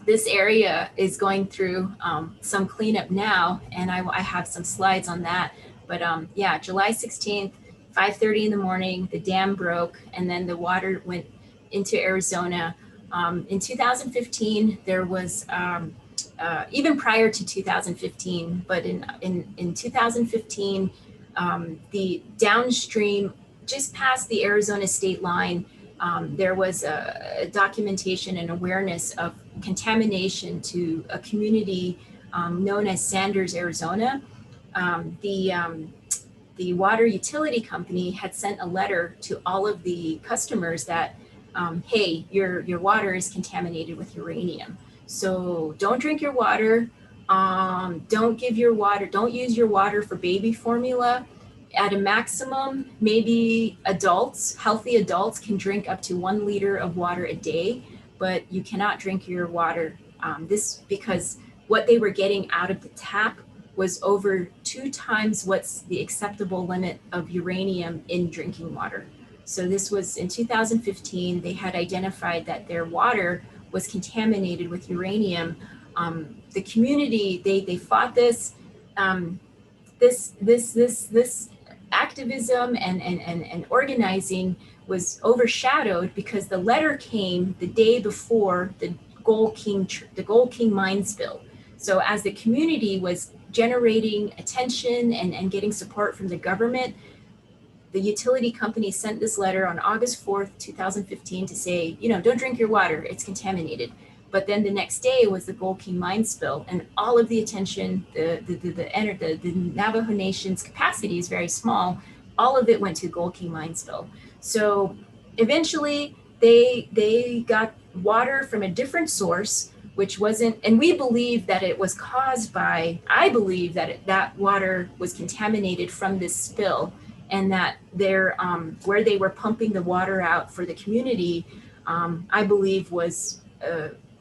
this area is going through some cleanup now, and I have some slides on that. But yeah, July 16th, 5:30 in the morning, the dam broke, and then the water went into Arizona. In 2015, there was, even prior to 2015, but in 2015, the downstream, just past the Arizona state line, there was a documentation and awareness of contamination to a community known as Sanders, Arizona. The water utility company had sent a letter to all of the customers that, hey, your water is contaminated with uranium. So don't drink your water. Don't use your water for baby formula. At a maximum, maybe healthy adults can drink up to 1 liter of water a day, but you cannot drink your water. This because what they were getting out of the tap was over 2 times what's the acceptable limit of uranium in drinking water. So this was in 2015, they had identified that their water was contaminated with uranium. The community, they fought this. This activism and organizing was overshadowed because the letter came the day before the Gold King mine spill. So as the community was generating attention and getting support from the government, the utility company sent this letter on August 4th, 2015 to say, you know, don't drink your water, it's contaminated. But then the next day was the Gold King mine spill, and all of the attention, the Navajo Nation's capacity is very small. All of it went to Gold King mine spill. So eventually they got water from a different source, which wasn't, and we believe that it was caused by, I believe that that water was contaminated from this spill, and that where they were pumping the water out for the community, I believe was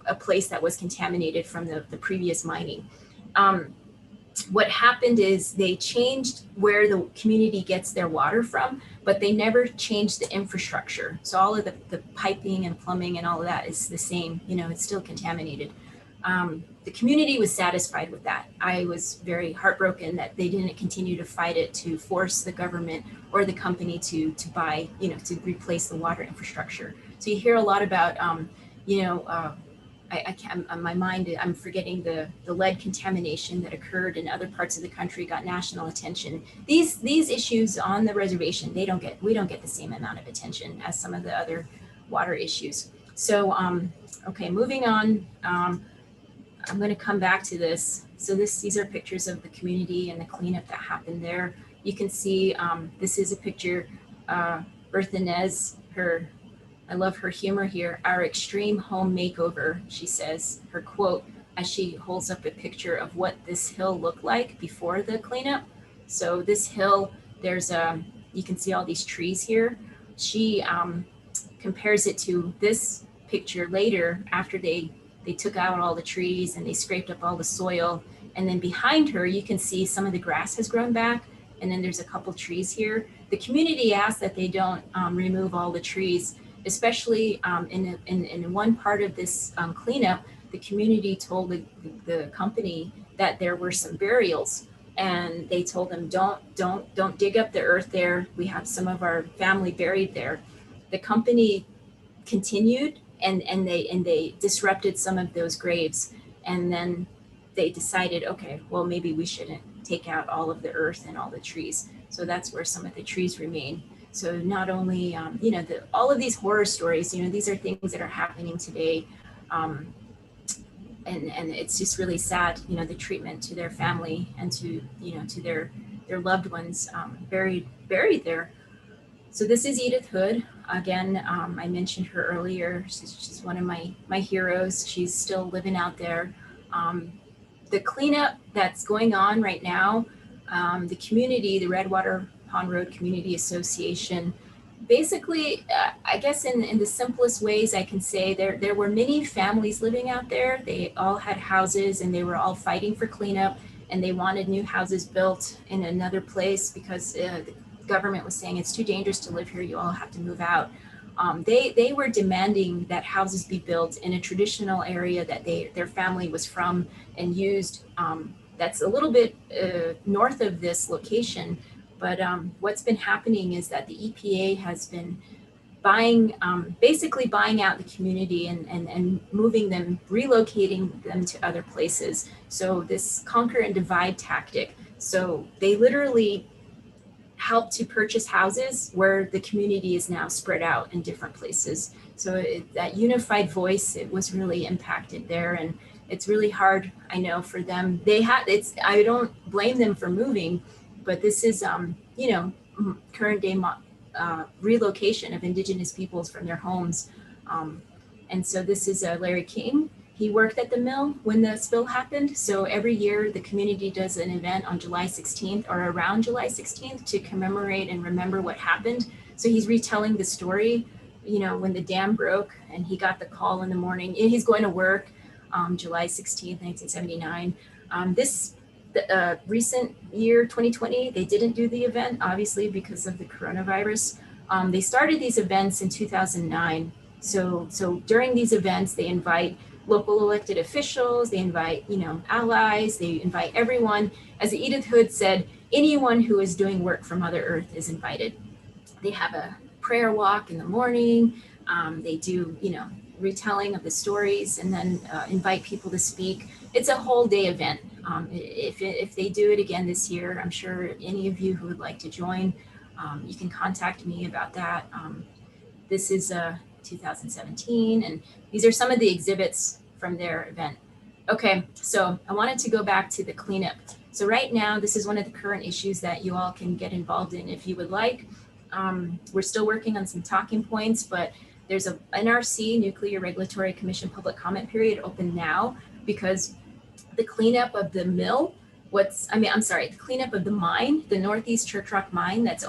a place that was contaminated from the previous mining. What happened is they changed where the community gets their water from, but they never changed the infrastructure. So all of the piping and plumbing and all of that is the same, you know, it's still contaminated. The community was satisfied with that. I was very heartbroken that they didn't continue to fight it to force the government or the company to buy, you know, to replace the water infrastructure. So you hear a lot about, you know, I can't, on my mind, I'm forgetting the lead contamination that occurred in other parts of the country got national attention. These issues on the reservation, we don't get the same amount of attention as some of the other water issues. So, okay, moving on. I'm going to come back to this. So these are pictures of the community and the cleanup that happened there. You can see this is a picture, Bertha Nez, I love her humor here. Our extreme home makeover, she says, her quote, as she holds up a picture of what this hill looked like before the cleanup. So this hill, there's you can see all these trees here. She compares it to this picture later after they took out all the trees and they scraped up all the soil. And then behind her, you can see some of the grass has grown back. And then there's a couple trees here. The community asked that they don't remove all the trees, especially in one part of this cleanup. The community told the company that there were some burials, and they told them, don't dig up the earth there. We have some of our family buried there. The company continued, and they disrupted some of those graves, and then they decided, okay, well, maybe we shouldn't take out all of the earth and all the trees. So that's where some of the trees remain. So not only, you know, all of these horror stories, you know, these are things that are happening today. And it's just really sad, you know, the treatment to their family and to, you know, to their loved ones buried there. So this is Edith Hood. Again, I mentioned her earlier. She's one of my heroes. She's still living out there. The cleanup that's going on right now, the community, the Redwater Pond Road Community Association, basically, I guess in the simplest ways I can say, there were many families living out there. They all had houses and they were all fighting for cleanup, and they wanted new houses built in another place because the government was saying it's too dangerous to live here, you all have to move out. They were demanding that houses be built in a traditional area that their family was from and used. That's a little bit north of this location. But what's been happening is that the EPA has been basically buying out the community and moving them, relocating them to other places. So this conquer and divide tactic. So they literally help to purchase houses where the community is now spread out in different places. So that unified voice, it was really impacted there, and it's really hard, I know, for them. I don't blame them for moving, but this is, you know, current day relocation of Indigenous peoples from their homes. And so this is Larry King. He worked at the mill when the spill happened. So every year the community does an event on July 16th or around July 16th to commemorate and remember what happened. So he's retelling the story, you know, when the dam broke and he got the call in the morning. He's going to work July 16th, 1979. The recent year, 2020, they didn't do the event, obviously, because of the coronavirus. They started these events in 2009. So during these events, they invite local elected officials, they invite, you know, allies, they invite everyone. As Edith Hood said, anyone who is doing work for Mother Earth is invited. They have a prayer walk in the morning. They do, you know, retelling of the stories, and then invite people to speak. It's a whole day event. If they do it again this year, I'm sure any of you who would like to join, you can contact me about that. This is 2017, and these are some of the exhibits from their event. Okay, so I wanted to go back to the cleanup. So right now, this is one of the current issues that you all can get involved in if you would like. We're still working on some talking points, but there's a NRC, Nuclear Regulatory Commission public comment period open now, because the cleanup of the mill, the cleanup of the mine, the Northeast Church Rock mine that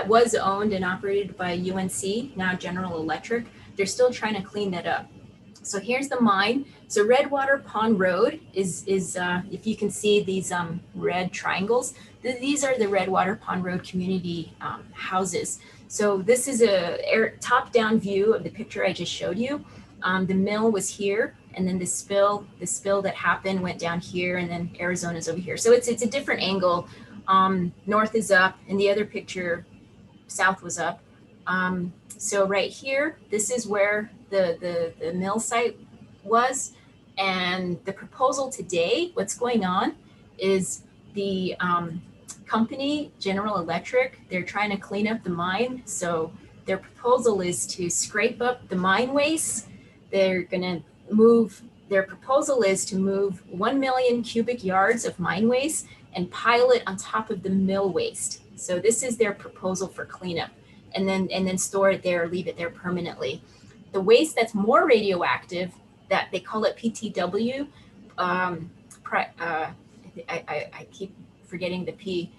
was owned and operated by UNC, now General Electric, they're still trying to clean that up. So here's the mine. So Redwater Pond Road is if you can see these red triangles, these are the Redwater Pond Road community houses. So this is a top-down view of the picture I just showed you. The mill was here, and then the spill that happened went down here, and then Arizona's over here. So it's a different angle. North is up, and the other picture, south was up. So right here, this is where the mill site was. And the proposal today, what's going on is the company, General Electric, they're trying to clean up the mine. So their proposal is to scrape up the mine waste. They're gonna move, their proposal is to move 1 million cubic yards of mine waste and pile it on top of the mill waste. So this is their proposal for cleanup. And then store it there or leave it there permanently. The waste that's more radioactive, that they call it PTW, I keep forgetting the P,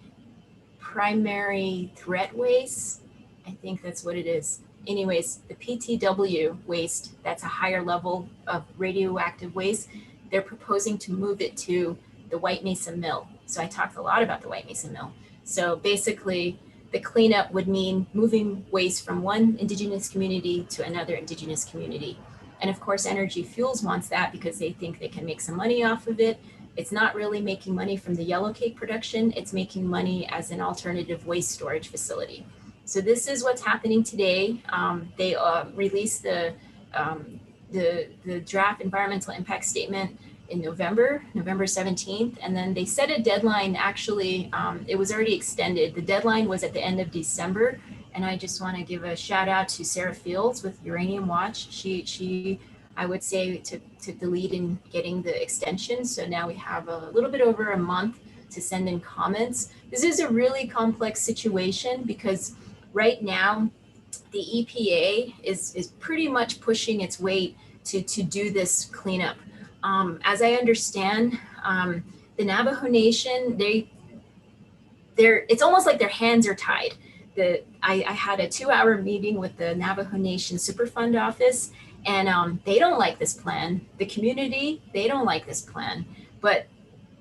primary threat waste. I think that's what it is. Anyways, the PTW waste, that's a higher level of radioactive waste. They're proposing to move it to the White Mesa Mill. So I talked a lot about the White Mesa Mill. So basically, the cleanup would mean moving waste from one Indigenous community to another Indigenous community. And of course, Energy Fuels wants that because they think they can make some money off of it. It's not really making money from the yellowcake production. It's making money as an alternative waste storage facility. So this is what's happening today. They released the draft environmental impact statement in November 17th. And then they set a deadline, actually, it was already extended. The deadline was at the end of December. And I just want to give a shout out to Sarah Fields with Uranium Watch. She I would say, took the lead in getting the extension. So now we have a little bit over a month to send in comments. This is a really complex situation because right now, the EPA is pretty much pushing its weight to do this cleanup. As I understand, the Navajo Nation, it's almost like their hands are tied. I had a 2-hour meeting with the Navajo Nation Superfund office, and they don't like this plan. The community, they don't like this plan, but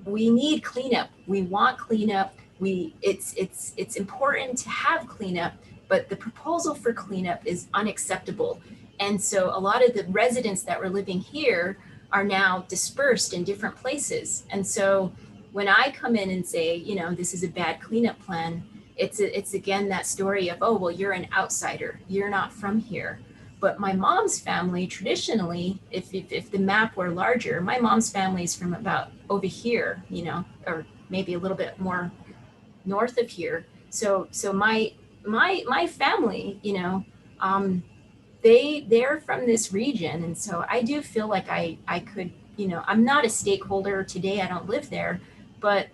we need cleanup. We want cleanup. It's important to have cleanup, but the proposal for cleanup is unacceptable. And so a lot of the residents that were living here are now dispersed in different places. And so when I come in and say, this is a bad cleanup plan, it's again that story of, oh, well, you're an outsider. You're not from here. But my mom's family, traditionally, if the map were larger, my mom's family is from about over here, or maybe a little bit more north of here. So my family, they're from this region. And so I do feel like I could, I'm not a stakeholder today, I don't live there, but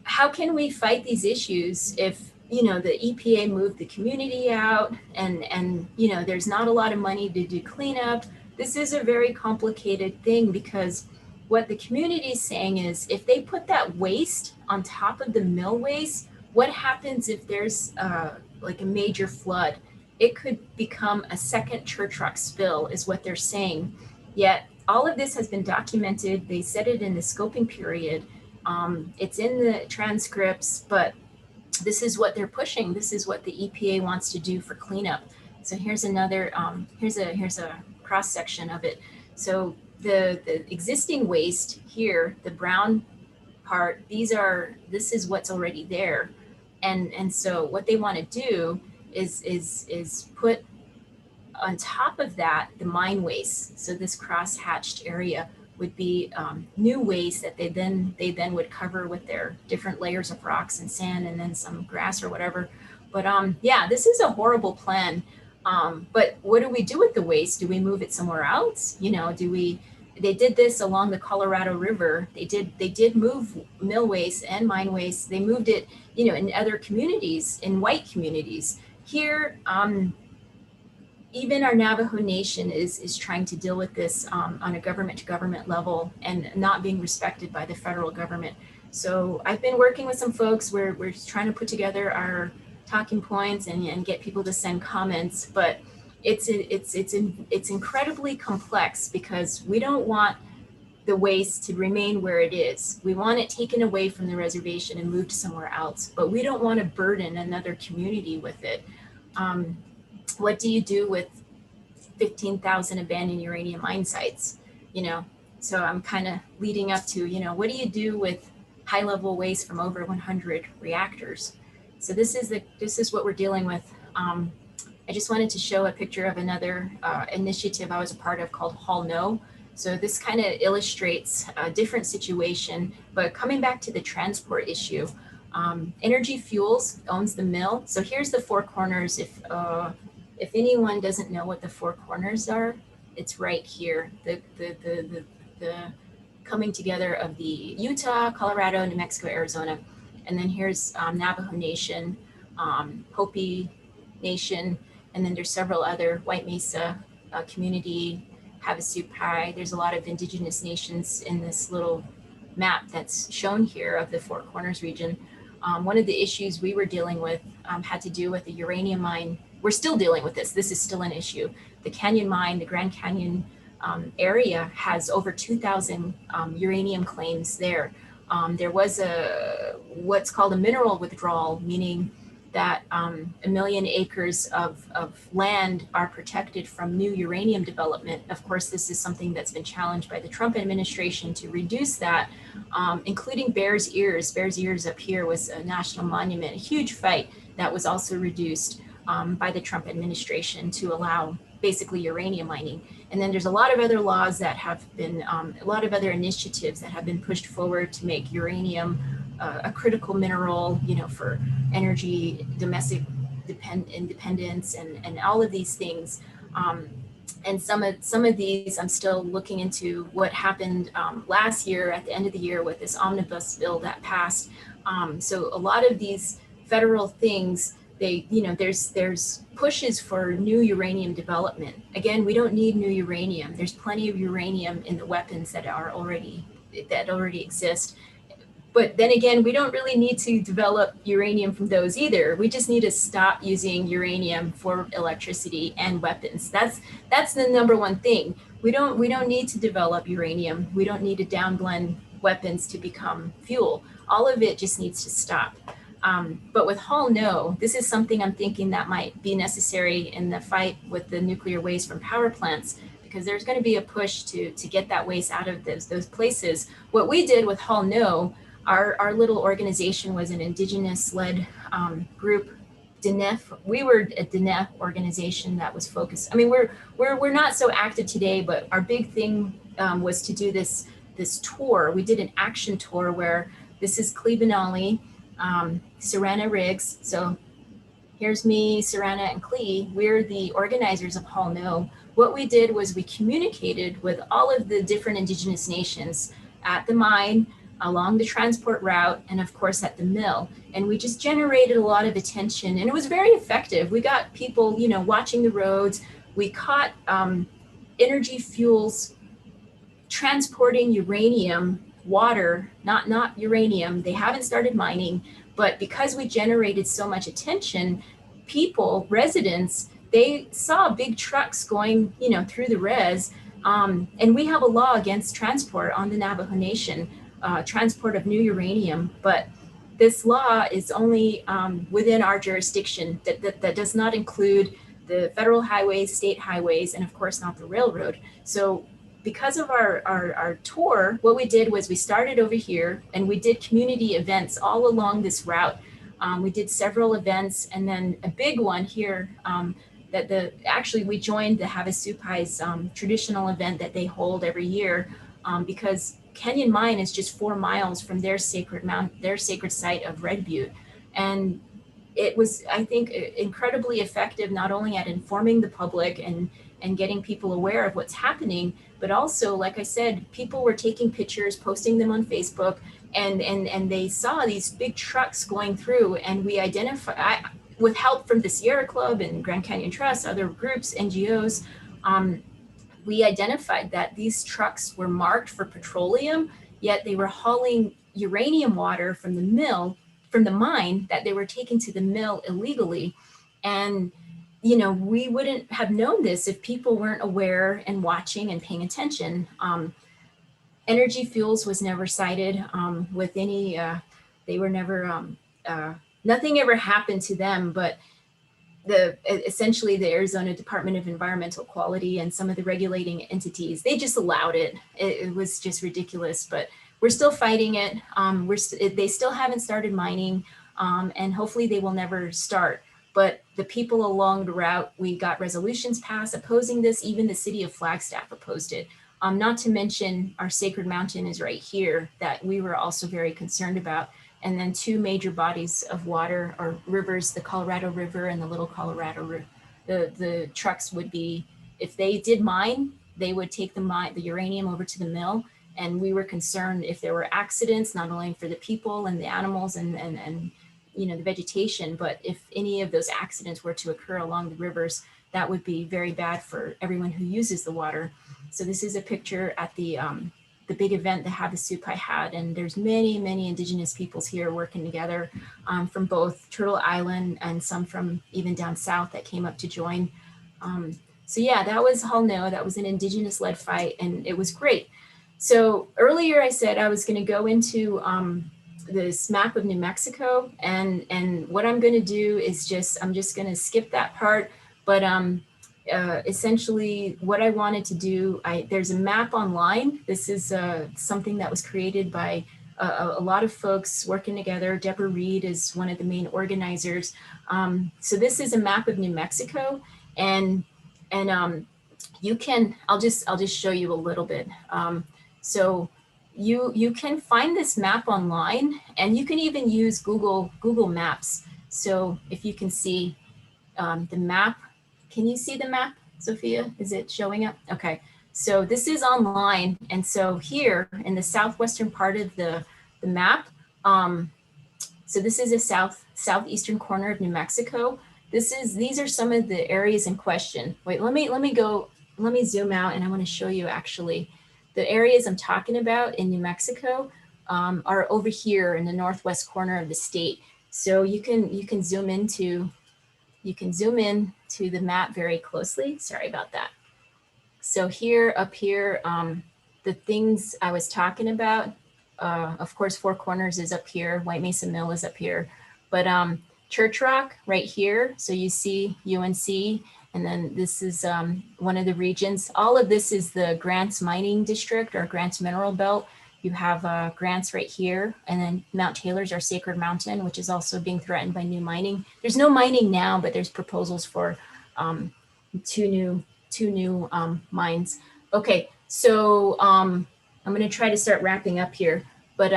how can we fight these issues if, the EPA moved the community out and there's not a lot of money to do cleanup? This is a very complicated thing because what the community is saying is if they put that waste on top of the mill waste, what happens if there's like a major flood? It could become a second church rock spill is what they're saying. Yet all of this has been documented. They said it in the scoping period. It's in the transcripts, but this is what they're pushing. This is what the EPA wants to do for cleanup. So here's another, here's a cross section of it. So the existing waste here, the brown part, this is what's already there. And so what they want to do is put on top of that the mine waste. So this cross-hatched area would be new waste that they then would cover with their different layers of rocks and sand and then some grass or whatever. But yeah, this is a horrible plan. But what do we do with the waste? Do we move it somewhere else? They did this along the Colorado River. They did move mill waste and mine waste. They moved it, in other communities, in white communities. Here, even our Navajo Nation is trying to deal with this on a government-to-government level and not being respected by the federal government. So I've been working with some folks where we're trying to put together our talking points and get people to send comments. But it's incredibly complex because we don't want the waste to remain where it is. We want it taken away from the reservation and moved somewhere else, but we don't want to burden another community with it. What do you do with 15,000 abandoned uranium mine sites? You know, so I'm kind of leading up to, you know, what do you do with high level waste from over 100 reactors? So this is what we're dealing with. I just wanted to show a picture of another initiative I was a part of called Hall No. So this kind of illustrates a different situation, but coming back to the transport issue, Energy Fuels owns the mill. So here's the Four Corners. If anyone doesn't know what the Four Corners are, it's right here. The coming together of the Utah, Colorado, New Mexico, Arizona, and then here's Navajo Nation, Hopi Nation, and then there's several other White Mesa community. Havasupai. There's a lot of indigenous nations in this little map that's shown here of the Four Corners region. One of the issues we were dealing with had to do with the uranium mine. We're still dealing with this. This is still an issue. The Canyon mine, the Grand Canyon area has over 2,000 uranium claims there. There was what's called a mineral withdrawal, meaning that 1 million acres of land are protected from new uranium development. Of course, this is something that's been challenged by the Trump administration to reduce that, including Bears Ears. Bears Ears up here was a national monument, a huge fight that was also reduced by the Trump administration to allow basically uranium mining. And then there's a lot of other laws that have been, a lot of other initiatives that have been pushed forward to make uranium a critical mineral, you know, for energy, domestic independence, and all of these things. And some of these, I'm still looking into what happened last year at the end of the year with this omnibus bill that passed. So a lot of these federal things, they, you know, there's pushes for new uranium development. Again, we don't need new uranium. There's plenty of uranium in the weapons that already exist. But then again, we don't really need to develop uranium from those either. We just need to stop using uranium for electricity and weapons. That's the number one thing. We don't need to develop uranium. We don't need to downblend weapons to become fuel. All of it just needs to stop. But with Hall No, this is something I'm thinking that might be necessary in the fight with the nuclear waste from power plants, because there's going to be a push to get that waste out of those places. What we did with Hall No, our little organization was an Indigenous-led group, DNF. We were a DNF organization that was focused. I mean, we're not so active today, but our big thing was to do this tour. We did an action tour where this is Clebanolly, Serena Riggs. So here's me, Serena, and Clee. We're the organizers of Hall No. What we did was we communicated with all of the different Indigenous nations at the mine, along the transport route, and of course at the mill. And we just generated a lot of attention, and it was very effective. We got people, you know, watching the roads. We caught Energy Fuels transporting uranium, water, not uranium. They haven't started mining, but because we generated so much attention, people, residents, they saw big trucks going, you know, through the res. And we have a law against transport on the Navajo Nation. Transport of new uranium, but this law is only within our jurisdiction. That does not include the federal highways, state highways, and of course not the railroad. So because of our tour, what we did was we started over here and we did community events all along this route. We did several events, and then a big one here actually we joined the Havasupai's traditional event that they hold every year because Canyon Mine is just 4 miles from their sacred site of Red Butte. And it was, I think, incredibly effective, not only at informing the public and getting people aware of what's happening, but also, like I said, people were taking pictures, posting them on Facebook, and they saw these big trucks going through, and we identified, with help from the Sierra Club and Grand Canyon Trust, other groups, NGOs, we identified that these trucks were marked for petroleum, yet they were hauling uranium water from the mill, from the mine, that they were taking to the mill illegally. And you know, we wouldn't have known this if people weren't aware and watching and paying attention. Energy Fuels was never cited with any, they were never, nothing ever happened to them, but essentially the Arizona Department of Environmental Quality and some of the regulating entities, they just allowed it. It was just ridiculous, but we're still fighting it. They still haven't started mining, and hopefully they will never start. But the people along the route, we got resolutions passed opposing this. Even the city of Flagstaff opposed it. Not to mention our sacred mountain is right here that we were also very concerned about. And then two major bodies of water or rivers, the Colorado River and the Little Colorado River. The trucks would be, if they did mine, they would take the uranium over to the mill. And we were concerned if there were accidents, not only for the people and the animals and you know, the vegetation, but if any of those accidents were to occur along the rivers, that would be very bad for everyone who uses the water. So this is a picture at the big event that Havasupai had, and there's many, many Indigenous peoples here working together from both Turtle Island and some from even down south that came up to join. So yeah, that was Halno. That was an Indigenous-led fight, and it was great. So earlier I said I was going to go into this map of New Mexico, and what I'm going to do is I'm just going to skip that part, but essentially what I wanted to do, there's a map online. This is something that was created by a lot of folks working together. Deborah Reed is one of the main organizers. So this is a map of New Mexico, and you can, I'll just show you a little bit. So you can find this map online, and you can even use Google Maps. So if you can see the map, can you see the map, Sophia? Is it showing up? Okay, so this is online. And so here in the southwestern part of the map, so this is a southeastern corner of New Mexico. These are some of the areas in question. Wait, let me zoom out, and I want to show you actually the areas I'm talking about in New Mexico are over here in the northwest corner of the state. So you can zoom in to the map very closely. Sorry about that. So here, up here, the things I was talking about, of course, Four Corners is up here, White Mesa Mill is up here, but Church Rock right here. So you see UNC, and then this is one of the regions. All of this is the Grants Mining District or Grants Mineral Belt. You have Grants right here, and then Mount Taylor's our sacred mountain, which is also being threatened by new mining. There's no mining now, but there's proposals for two new mines. Okay, so I'm going to try to start wrapping up here, but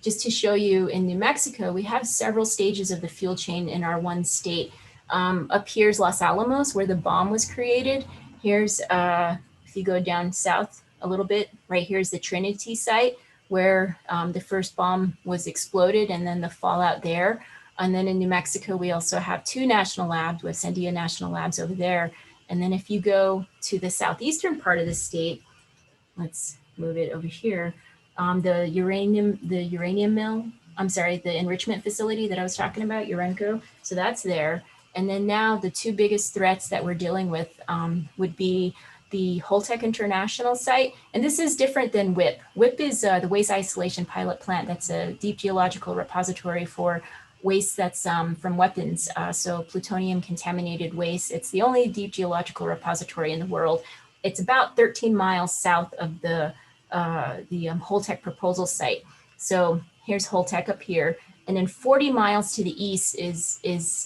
just to show you, in New Mexico, we have several stages of the fuel chain in our one state. Up here's Los Alamos, where the bomb was created. Here's, if you go down south a little bit, right here's the Trinity site, where the first bomb was exploded, and then the fallout there. And then in New Mexico, we also have two national labs with Sandia National Labs over there. And then if you go to the southeastern part of the state, let's move it over here, the uranium mill, the enrichment facility that I was talking about, Urenco. So that's there. And then now the two biggest threats that we're dealing with would be the Holtec International site. And this is different than WIPP. WIPP is the Waste Isolation Pilot Plant. That's a deep geological repository for waste that's from weapons. So plutonium contaminated waste. It's the only deep geological repository in the world. It's about 13 miles south of the Holtec proposal site. So here's Holtec up here. And then 40 miles to the east is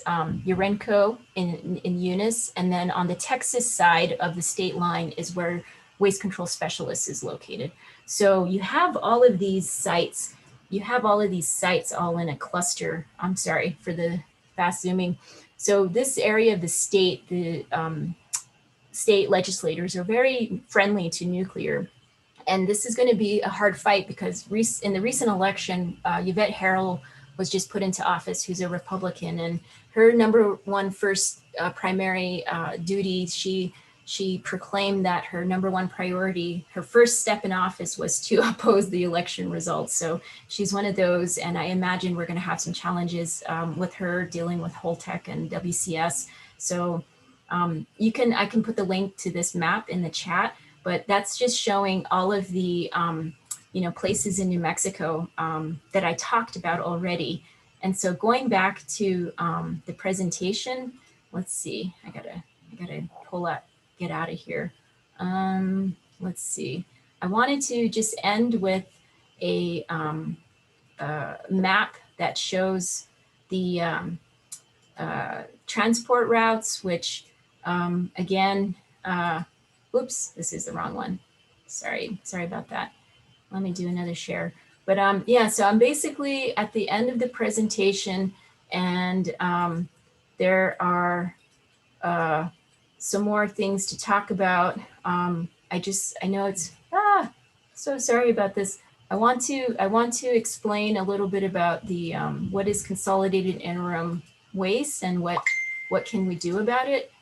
Urenco in Eunice. And then on the Texas side of the state line is where Waste Control Specialists is located. So you have all of these sites. All in a cluster. I'm sorry for the fast zooming. So this area of the state, the state legislators are very friendly to nuclear. And this is going to be a hard fight because in the recent election, Yvette Harrell was just put into office, who's a Republican, and her number one first primary duty, she proclaimed that her number one priority, her first step in office, was to oppose the election results. So she's one of those, and I imagine we're going to have some challenges with her dealing with Holtec and WCS. So I can put the link to this map in the chat, but that's just showing all of the, places in New Mexico that I talked about already. And so going back to the presentation, let's see, I gotta get out of here. Let's see. I wanted to just end with a map that shows the transport routes, which again, oops, this is the wrong one. Sorry about that. Let me do another share. But yeah, so I'm basically at the end of the presentation, and there are some more things to talk about. I know it's, so sorry about this. I want to explain a little bit about the what is consolidated interim waste and what can we do about it.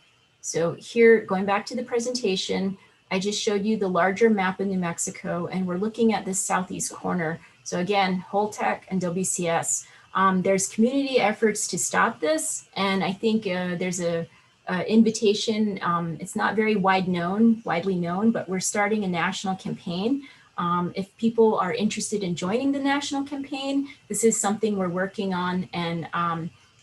So here, going back to the presentation, I just showed you the larger map in New Mexico, and we're looking at this southeast corner. So again, Holtec and WCS. There's community efforts to stop this, and I think there's a invitation. It's not very widely known, but we're starting a national campaign. If people are interested in joining the national campaign, this is something we're working on, and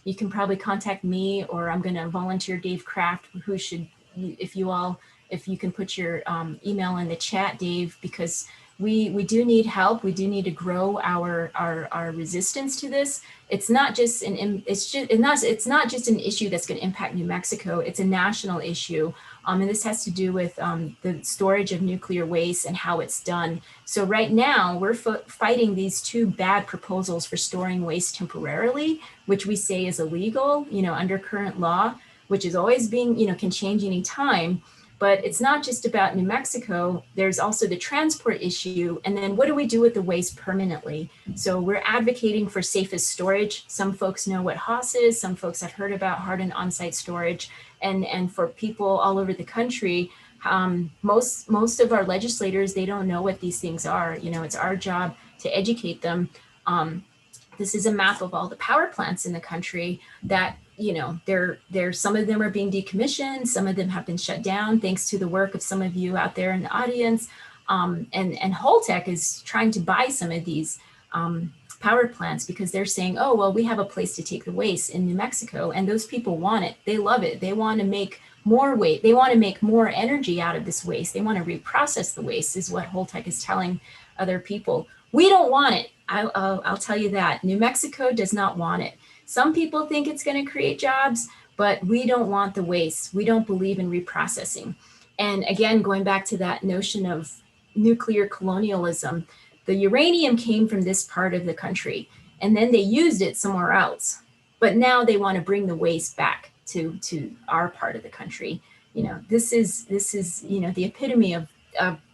you can probably contact me, or I'm going to volunteer Dave Kraft, who should, if you can put your email in the chat, Dave, because we do need help. We do need to grow our resistance to this. It's not just an issue that's going to impact New Mexico. It's a national issue, and this has to do with the storage of nuclear waste and how it's done. So right now we're fighting these two bad proposals for storing waste temporarily, which we say is illegal, under current law, which is always being, can change any time. But it's not just about New Mexico. There's also the transport issue. And then what do we do with the waste permanently? So we're advocating for safest storage. Some folks know what HOS is. Some folks have heard about hardened on-site storage. And for people all over the country, most of our legislators, they don't know what these things are. It's our job to educate them. This is a map of all the power plants in the country that, some of them are being decommissioned. Some of them have been shut down thanks to the work of some of you out there in the audience. And Holtec is trying to buy some of these power plants because they're saying, oh, well, we have a place to take the waste in New Mexico, and those people want it. They love it. They want to make more waste. They want to make more energy out of this waste. They want to reprocess the waste, is what Holtec is telling other people. We don't want it. I'll tell you that. New Mexico does not want it. Some people think it's going to create jobs, but we don't want the waste. We don't believe in reprocessing. And again, going back to that notion of nuclear colonialism, the uranium came from this part of the country, and then they used it somewhere else. But now they want to bring the waste back to our part of the country. This is the epitome of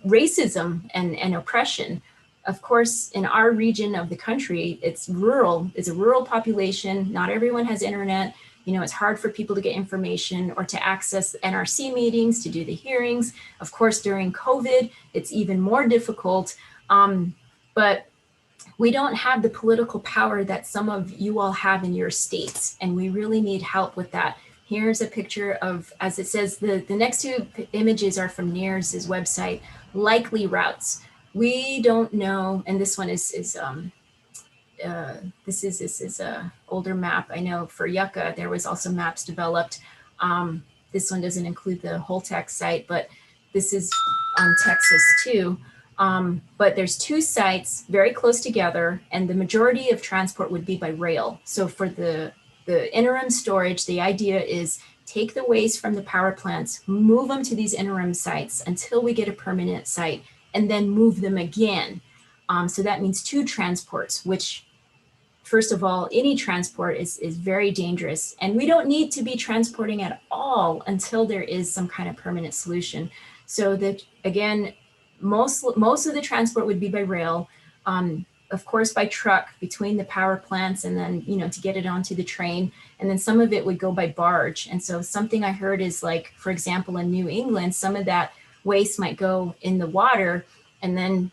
racism and oppression. Of course, in our region of the country, it's rural. It's a rural population. Not everyone has internet. It's hard for people to get information or to access NRC meetings, to do the hearings. Of course, during COVID, it's even more difficult. But we don't have the political power that some of you all have in your states, and we really need help with that. Here's a picture of, as it says, the next two images are from NEAR's website, likely routes. We don't know, and this one is a older map. I know for Yucca, there was also maps developed. This one doesn't include the Holtec site, but this is on Texas too. But there's two sites very close together, and the majority of transport would be by rail. So for the interim storage, the idea is take the waste from the power plants, move them to these interim sites until we get a permanent site, and then move them again. So that means two transports, which, first of all, any transport is very dangerous. And we don't need to be transporting at all until there is some kind of permanent solution. So that, again, most of the transport would be by rail, of course, by truck between the power plants, and then, to get it onto the train. And then some of it would go by barge. And so something I heard is, like, for example, in New England, some of that waste might go in the water and then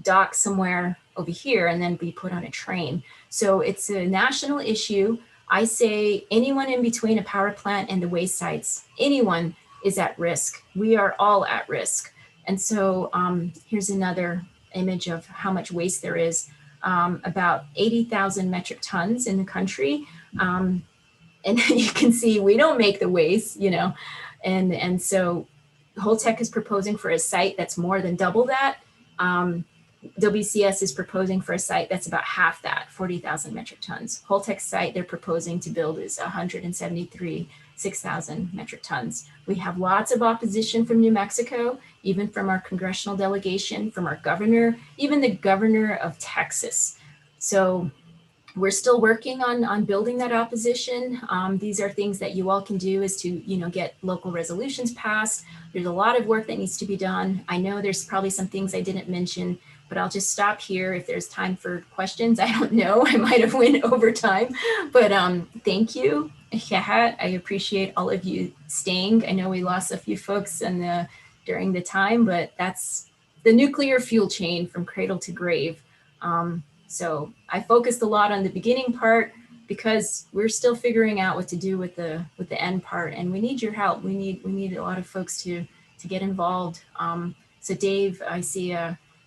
dock somewhere over here and then be put on a train. So it's a national issue. I say anyone in between a power plant and the waste sites, anyone is at risk. We are all at risk. And so here's another image of how much waste there is. About 80,000 metric tons in the country. And you can see we don't make the waste, you know, and so Holtec is proposing for a site that's more than double that. WCS is proposing for a site that's about half that, 40,000 metric tons. Holtec's site they're proposing to build is 6,000 metric tons. We have lots of opposition from New Mexico, even from our congressional delegation, from our governor, even the governor of Texas. So we're still working on building that opposition. These are things that you all can do is to, you know, get local resolutions passed. There's a lot of work that needs to be done. I know there's probably some things I didn't mention, but I'll just stop here if there's time for questions. I don't know, I might have went over time, but thank you. I appreciate all of you staying. I know we lost a few folks during the time, but that's the nuclear fuel chain from cradle to grave. So I focused a lot on the beginning part because we're still figuring out what to do with the end part, and we need your help. We need a lot of folks to get involved. So Dave, I see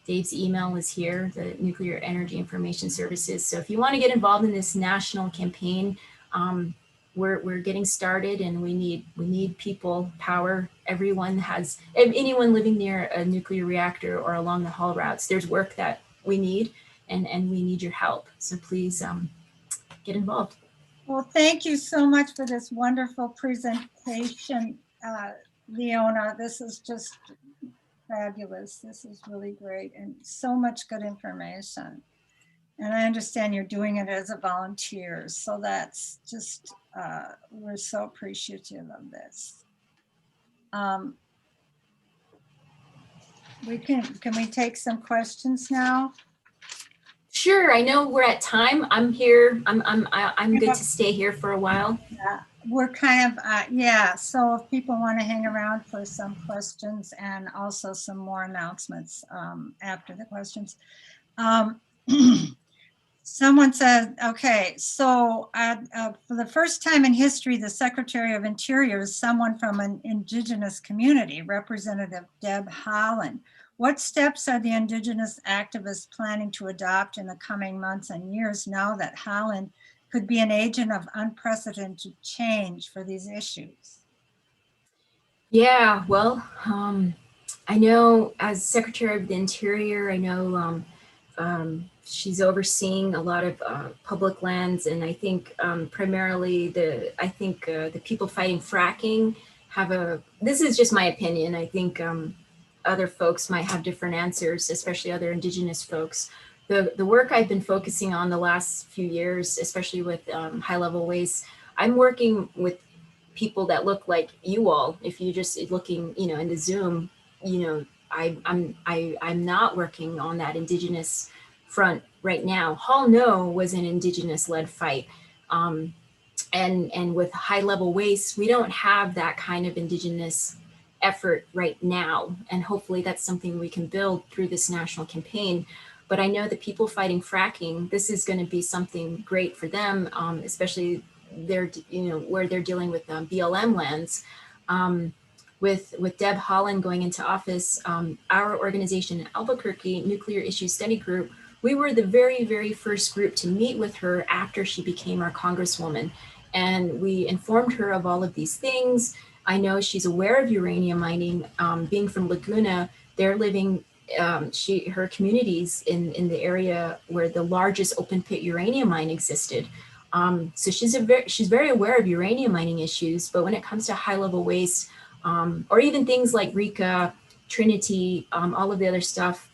Dave's email is here, the Nuclear Energy Information Services. So if you want to get involved in this national campaign, we're getting started, and we need people, power. Anyone living near a nuclear reactor or along the haul routes, there's work that we need. And we need your help. So please get involved. Well, thank you so much for this wonderful presentation, Leona. This is just fabulous. This is really great and so much good information. And I understand you're doing it as a volunteer. So that's just, we're so appreciative of this. Can we take some questions now? Sure, I know we're at time. I'm here. I'm good to stay here for a while. Yeah, we're kind of, yeah. So if people want to hang around for some questions and also some more announcements after the questions. Someone said, okay, so for the first time in history, the Secretary of Interior is someone from an Indigenous community, Representative Deb Haaland. What steps are the Indigenous activists planning to adopt in the coming months and years now that Haaland could be an agent of unprecedented change for these issues? Yeah, well, I know as Secretary of the Interior, I know she's overseeing a lot of public lands, and I think primarily the people fighting fracking have this is just my opinion. I think other folks might have different answers, especially other Indigenous folks. The work I've been focusing on the last few years, especially with high-level waste, I'm working with people that look like you all. If you're just looking, you know, in the Zoom, you know, I'm not working on that Indigenous front right now. Hall No was an Indigenous-led fight. And with high-level waste, we don't have that kind of Indigenous effort right now. And hopefully that's something we can build through this national campaign. But I know that people fighting fracking, this is going to be something great for them, especially where they're dealing with BLM lands. With Deb Haaland going into office, our organization, Albuquerque Nuclear Issues Study Group, we were the very, very first group to meet with her after she became our Congresswoman. And we informed her of all of these things. I know she's aware of uranium mining. Being from Laguna, they're living, her communities in the area where the largest open pit uranium mine existed. So she's very aware of uranium mining issues, but when it comes to high level waste, or even things like RECA, Trinity, all of the other stuff,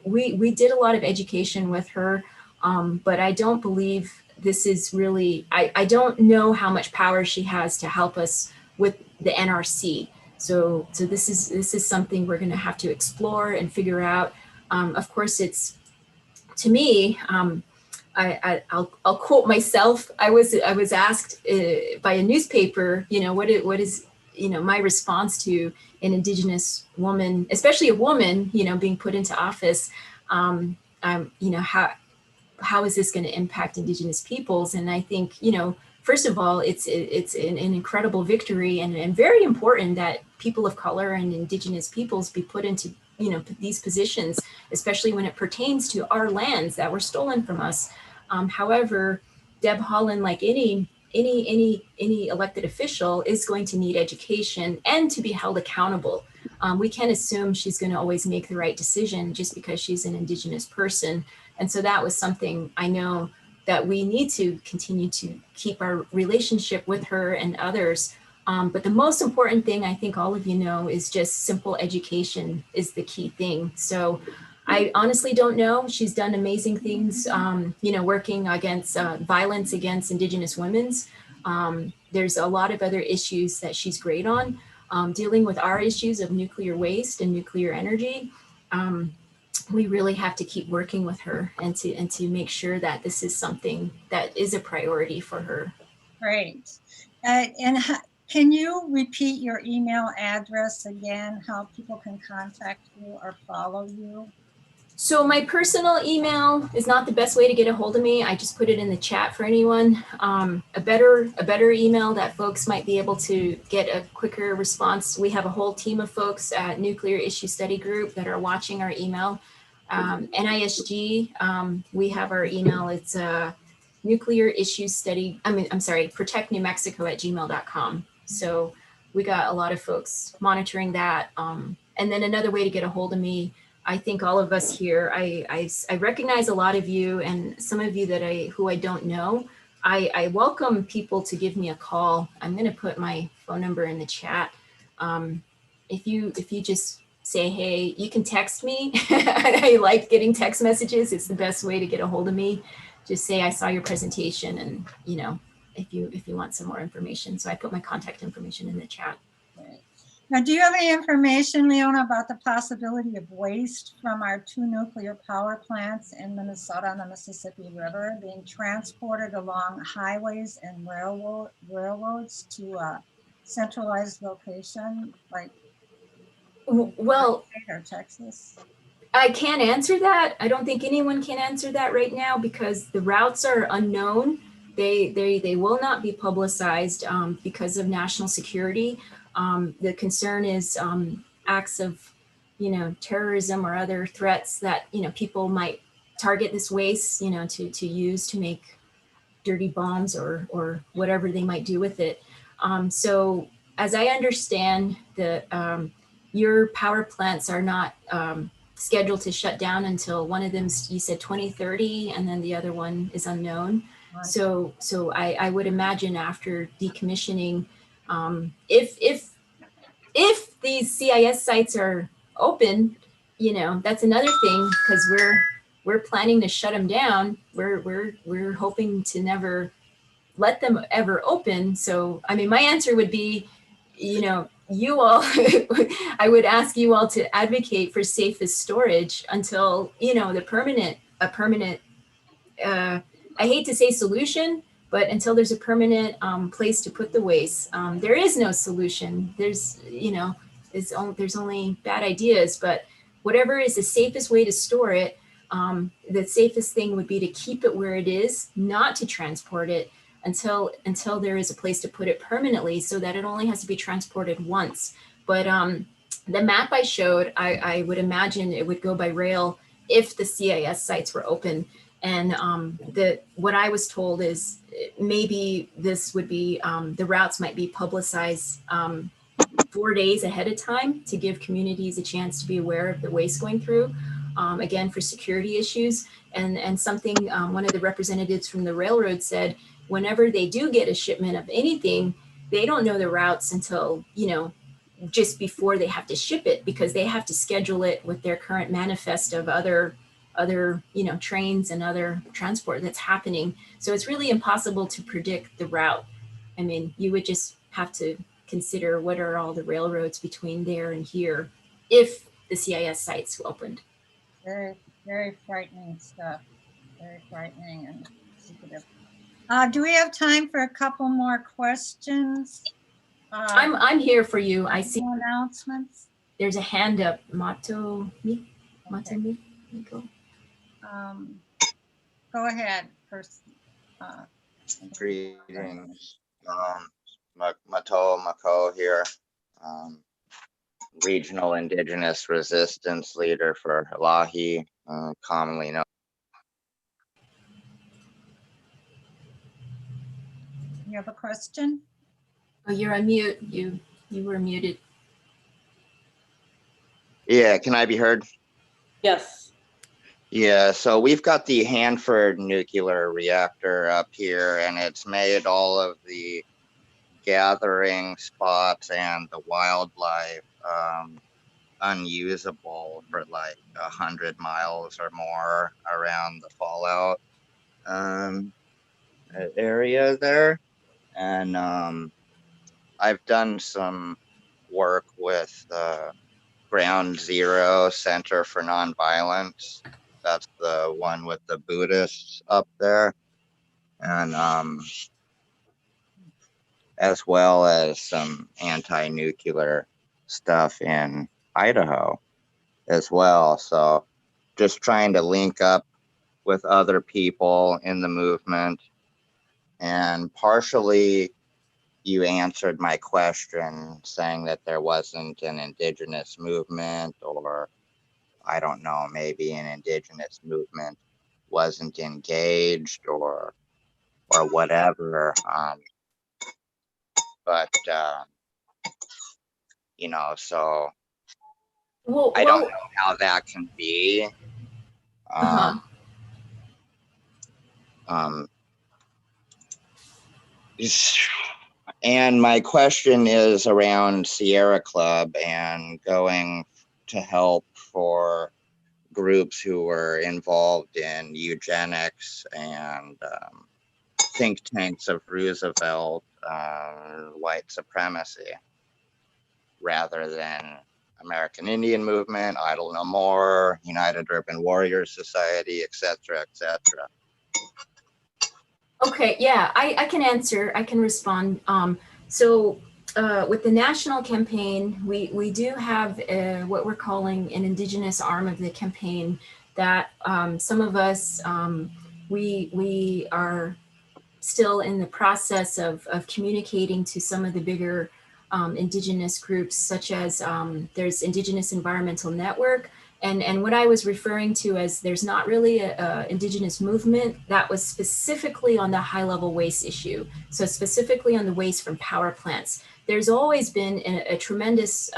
we did a lot of education with her, but I don't believe this is really, I don't know how much power she has to help us with the NRC. So this is something we're going to have to explore and figure out. Of course, it's, to me, I'll quote myself. I was asked by a newspaper, you know, what is you know, my response to an Indigenous woman, especially a woman, you know, being put into office. You know, how is this going to impact Indigenous peoples? And I think, you know, first of all, it's an incredible victory and very important that people of color and Indigenous peoples be put into, you know, these positions, especially when it pertains to our lands that were stolen from us. However, Deb Haaland, like any elected official, is going to need education and to be held accountable. We can't assume she's going to always make the right decision just because she's an Indigenous person. And so that was something I know that we need to continue to keep our relationship with her and others. But the most important thing, I think all of you know, is just simple education is the key thing. So I honestly don't know. She's done amazing things, you know, working against violence against Indigenous women's. There's a lot of other issues that she's great on, dealing with our issues of nuclear waste and nuclear energy. We really have to keep working with her and to make sure that this is something that is a priority for her. Great. Can you repeat your email address again, how people can contact you or follow you? So my personal email is not the best way to get a hold of me. I just put it in the chat for anyone. A better email that folks might be able to get a quicker response. We have a whole team of folks at Nuclear Issue Study Group that are watching our email. NISG, we have our email. It's Nuclear Issue Study. protectnewmexico@gmail.com. So we got a lot of folks monitoring that. And then another way to get a hold of me, I think all of us here, I recognize a lot of you and some of you that who I don't know. I welcome people to give me a call. I'm going to put my phone number in the chat. If you just say, hey, you can text me. I like getting text messages. It's the best way to get a hold of me. Just say, I saw your presentation and, you know, if you want some more information. So I put my contact information in the chat. Now, do you have any information, Leona, about the possibility of waste from our 2 nuclear power plants in Minnesota on the Mississippi River being transported along highways and railroads to a centralized location like well, or Texas? I can't answer that. I don't think anyone can answer that right now because the routes are unknown. They will not be publicized because of national security. The concern is acts of, you know, terrorism or other threats that, you know, people might target this waste, you know, to use to make dirty bombs or whatever they might do with it. So as I understand, your power plants are not scheduled to shut down until one of them, you said 2030, and then the other one is unknown. Right. So I would imagine after decommissioning, if these CIS sites are open, you know, that's another thing because we're planning to shut them down. We're hoping to never let them ever open. So I mean, my answer would be, you know, you all, I would ask you all to advocate for safest storage until, you know, a permanent, I hate to say solution, but until there's a permanent place to put the waste. There is no solution. There's, you know, there's only bad ideas, but whatever is the safest way to store it, the safest thing would be to keep it where it is, not to transport it until there is a place to put it permanently so that it only has to be transported once. But the map I showed, I would imagine it would go by rail if the CIS sites were open. And what I was told is maybe this would be, the routes might be publicized 4 days ahead of time to give communities a chance to be aware of the waste going through, again, for security issues. And something one of the representatives from the railroad said, whenever they do get a shipment of anything, they don't know the routes until, you know, just before they have to ship it, because they have to schedule it with their current manifest of other, you know, trains and other transport that's happening. So it's really impossible to predict the route. I mean, you would just have to consider what are all the railroads between there and here if the CIS sites opened. Very, very frightening stuff. Very frightening and secretive. Do we have time for a couple more questions? I'm here for you. I see announcements. There's a hand up. Mato Mi. Go ahead, first. Greetings. Mako here, regional indigenous resistance leader for Lahi, commonly known. You have a question? Oh, you're on mute. You were muted. Yeah, can I be heard? Yes. Yeah, so we've got the Hanford nuclear reactor up here, and it's made all of the gathering spots and the wildlife unusable for like 100 miles or more around the fallout area there. And I've done some work with Ground Zero Center for Nonviolence. That's the one with the Buddhists up there. And as well as some anti-nuclear stuff in Idaho as well. So just trying to link up with other people in the movement. And partially you answered my question saying that there wasn't an indigenous movement, or I don't know, maybe an indigenous movement wasn't engaged or whatever. But you know, so Well, I don't know how that can be. uh-huh. And my question is around Sierra Club and going to help for groups who were involved in eugenics and think tanks of Roosevelt, white supremacy, rather than American Indian Movement, Idle No More, United Urban Warriors Society, etc., etc. Okay, yeah, I can answer. I can respond. So with the national campaign, we do have what we're calling an indigenous arm of the campaign that some of us, we are still in the process of communicating to some of the bigger indigenous groups, such as there's Indigenous Environmental Network. And what I was referring to as there's not really a indigenous movement that was specifically on the high level waste issue. So specifically on the waste from power plants. There's always been a tremendous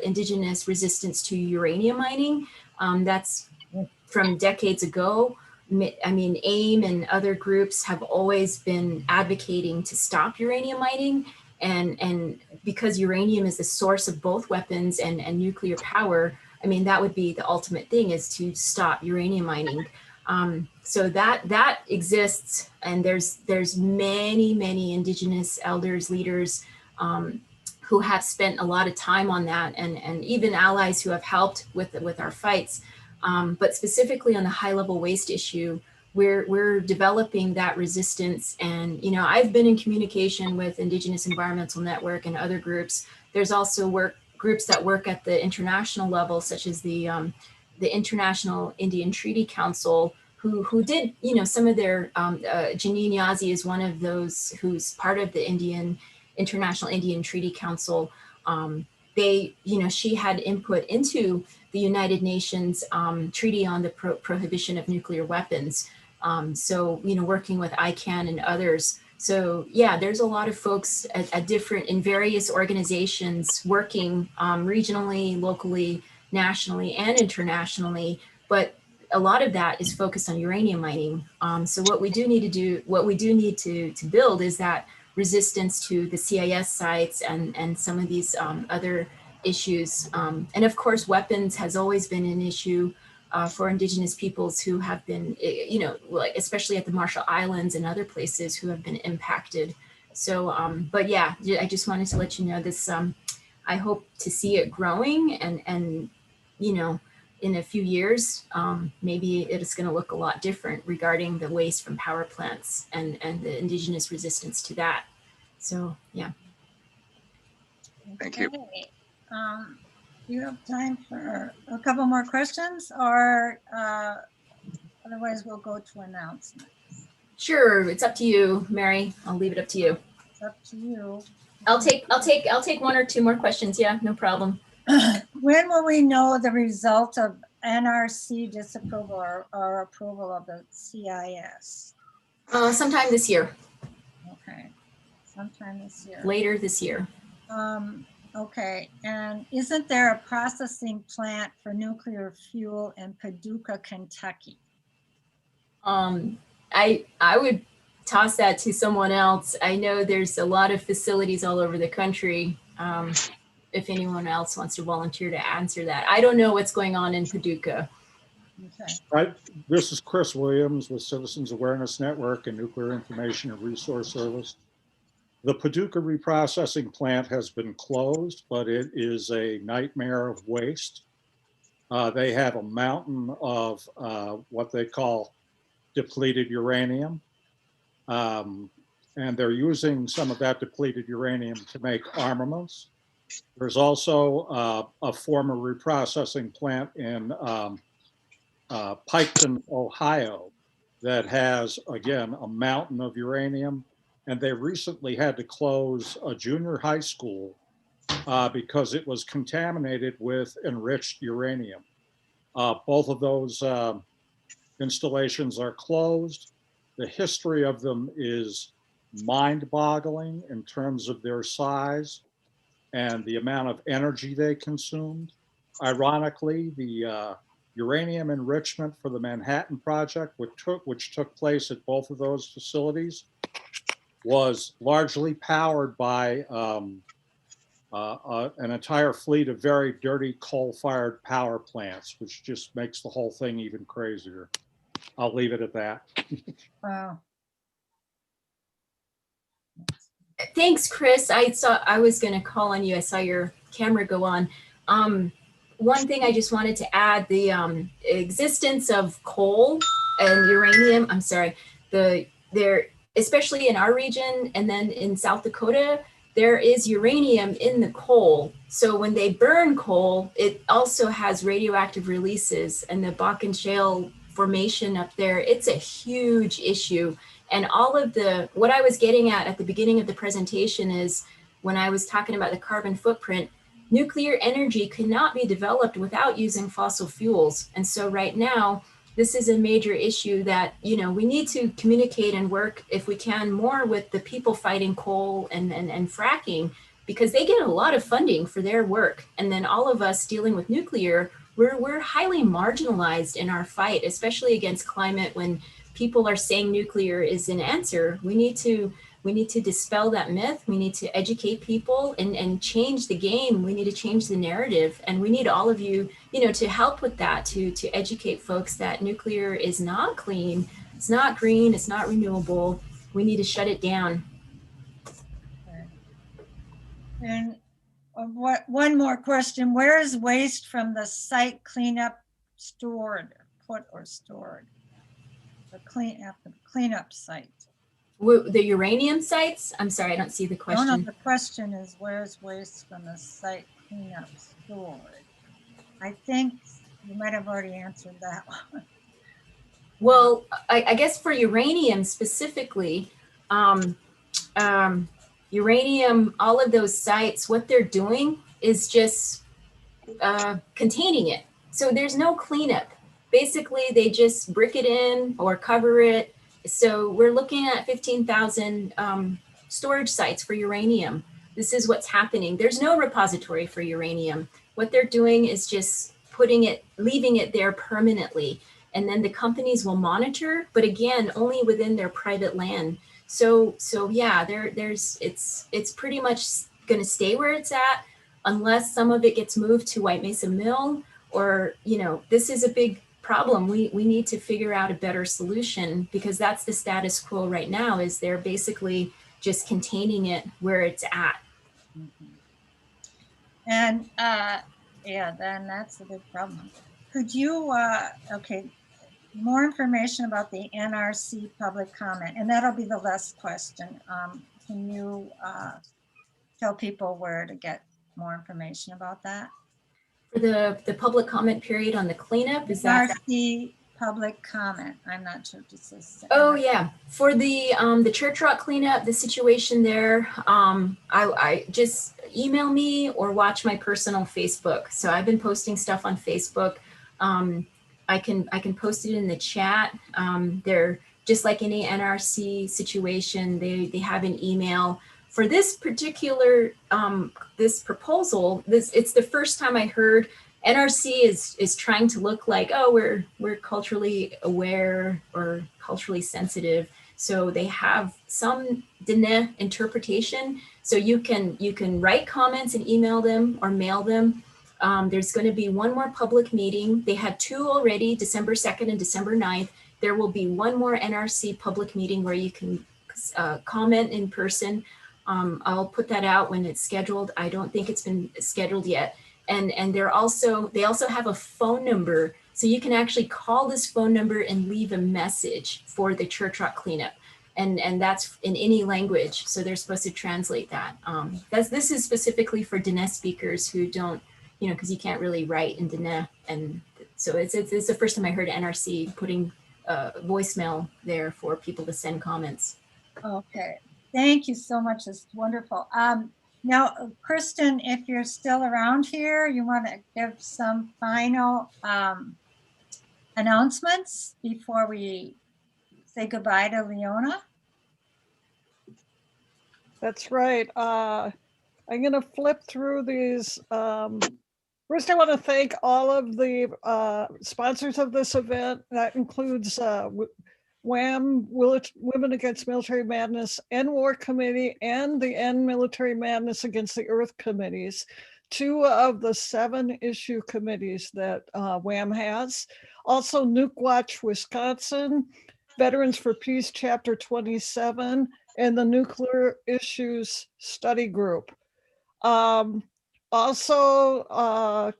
indigenous resistance to uranium mining. That's from decades ago. I mean, AIM and other groups have always been advocating to stop uranium mining. And because uranium is the source of both weapons and nuclear power, I mean, that would be the ultimate thing, is to stop uranium mining. So that exists, and there's many indigenous elders, leaders who have spent a lot of time on that, and even allies who have helped with our fights. But specifically on the high level waste issue, we're developing that resistance. And, you know, I've been in communication with Indigenous Environmental Network and other groups. There's also groups that work at the international level, such as the International Indian Treaty Council, who did, you know, some of their, Janine Yazzie is one of those who's part of the International Indian Treaty Council. They, you know, she had input into the United Nations Treaty on the Prohibition of Nuclear Weapons. So, you know, working with ICANN and others. So yeah, there's a lot of folks in various organizations working regionally, locally, nationally, and internationally. But a lot of that is focused on uranium mining. So what we do need to build is that resistance to the CIS sites and some of these other issues. And of course, weapons has always been an issue for Indigenous peoples who have been, you know, like especially at the Marshall Islands and other places who have been impacted. So, but yeah, I just wanted to let you know this. I hope to see it growing, and you know, in a few years, maybe it's going to look a lot different regarding the waste from power plants and the Indigenous resistance to that. So yeah. Thank you. Okay. Do you have time for a couple more questions, or otherwise we'll go to announcements? Sure, it's up to you, Mary. I'll leave it up to you. It's up to you. I'll take one or two more questions. Yeah, no problem. When will we know the result of NRC disapproval or approval of the CIS? Sometime this year, Okay, sometime this year. later this year. Okay, and isn't there a processing plant for nuclear fuel in Paducah, Kentucky? I would toss that to someone else. I know there's a lot of facilities all over the country. If anyone else wants to volunteer to answer that. I don't know what's going on in Paducah. Okay. This is Chris Williams with Citizens Awareness Network and Nuclear Information and Resource Service. The Paducah reprocessing plant has been closed, but it is a nightmare of waste. They have a mountain of what they call depleted uranium. And they're using some of that depleted uranium to make armaments. There's also a former reprocessing plant in Piketon, Ohio, that has, again, a mountain of uranium. And they recently had to close a junior high school because it was contaminated with enriched uranium. Both of those installations are closed. The history of them is mind-boggling in terms of their size and the amount of energy they consumed. Ironically, the uranium enrichment for the Manhattan Project, which took place at both of those facilities, was largely powered by an entire fleet of very dirty coal-fired power plants, which just makes the whole thing even crazier. I'll leave it at that. Wow. Thanks, Chris. I was going to call on you. I saw your camera go on. One thing I just wanted to add, the existence of coal and uranium, especially in our region and then in South Dakota, there is uranium in the coal. So when they burn coal, it also has radioactive releases, and the Bakken Shale formation up there, it's a huge issue. And all of what I was getting at the beginning of the presentation is when I was talking about the carbon footprint, nuclear energy cannot be developed without using fossil fuels. And so right now, this is a major issue that, we need to communicate and work, if we can, more with the people fighting coal and fracking, because they get a lot of funding for their work. And then all of us dealing with nuclear, we're highly marginalized in our fight, especially against climate. When people are saying nuclear is an answer, we need to dispel that myth. We need to educate people and change the game. We need to change the narrative. And we need all of you, to help with that, to educate folks that nuclear is not clean, it's not green, it's not renewable. We need to shut it down. And one more question. Where is waste from the site cleanup put or stored? The cleanup site. The uranium sites? I'm sorry, I don't see the question. No, the question is, where's waste from the site cleanup stored? I think you might have already answered that one. Well, I guess for uranium specifically, uranium, all of those sites, what they're doing is just containing it. So there's no cleanup. Basically, they just brick it in or cover it. So we're looking at 15,000 storage sites for uranium. This is what's happening. There's no repository for uranium. What they're doing is just leaving it there permanently. And then the companies will monitor, but again, only within their private land. So yeah, it's pretty much going to stay where it's at unless some of it gets moved to White Mesa Mill, or, this is a big problem. We need to figure out a better solution, because that's the status quo right now, is they're basically just containing it where it's at. And then that's a big problem. Could you, more information about the NRC public comment, and that'll be the last question. Can you tell people where to get more information about that? For the public comment period on the cleanup, is that? NRC public comment? I'm not sure if this is. Oh yeah, for the church rock cleanup, the situation there, I just email me or watch my personal Facebook. So I've been posting stuff on Facebook. I can post it in the chat. They're just like any NRC situation. They have an email for this particular this proposal. It's the first time I heard NRC is trying to look like, oh, we're culturally aware or culturally sensitive. So they have some Diné interpretation. So you can write comments and email them or mail them. There's going to be one more public meeting. They had two already, December 2nd and December 9th. There will be one more NRC public meeting where you can comment in person. I'll put that out when it's scheduled. I don't think it's been scheduled yet. And they also have a phone number. So you can actually call this phone number and leave a message for the church rock cleanup. And that's in any language. So they're supposed to translate that. This is specifically for Diné speakers who don't, because you can't really write in Diné. And so it's the first time I heard NRC putting voicemail there for people to send comments. Okay, thank you so much. It's wonderful. Now, Kristen, if you're still around here, you want to give some final announcements before we say goodbye to Leona? That's right. I'm going to flip through these. First, I want to thank all of the sponsors of this event. That includes WHAM, Women Against Military Madness, End War Committee, and the End Military Madness Against the Earth committees, 2 of the 7 issue committees that WHAM has. Also, Nuke Watch Wisconsin, Veterans for Peace Chapter 27, and the Nuclear Issues Study Group. Also,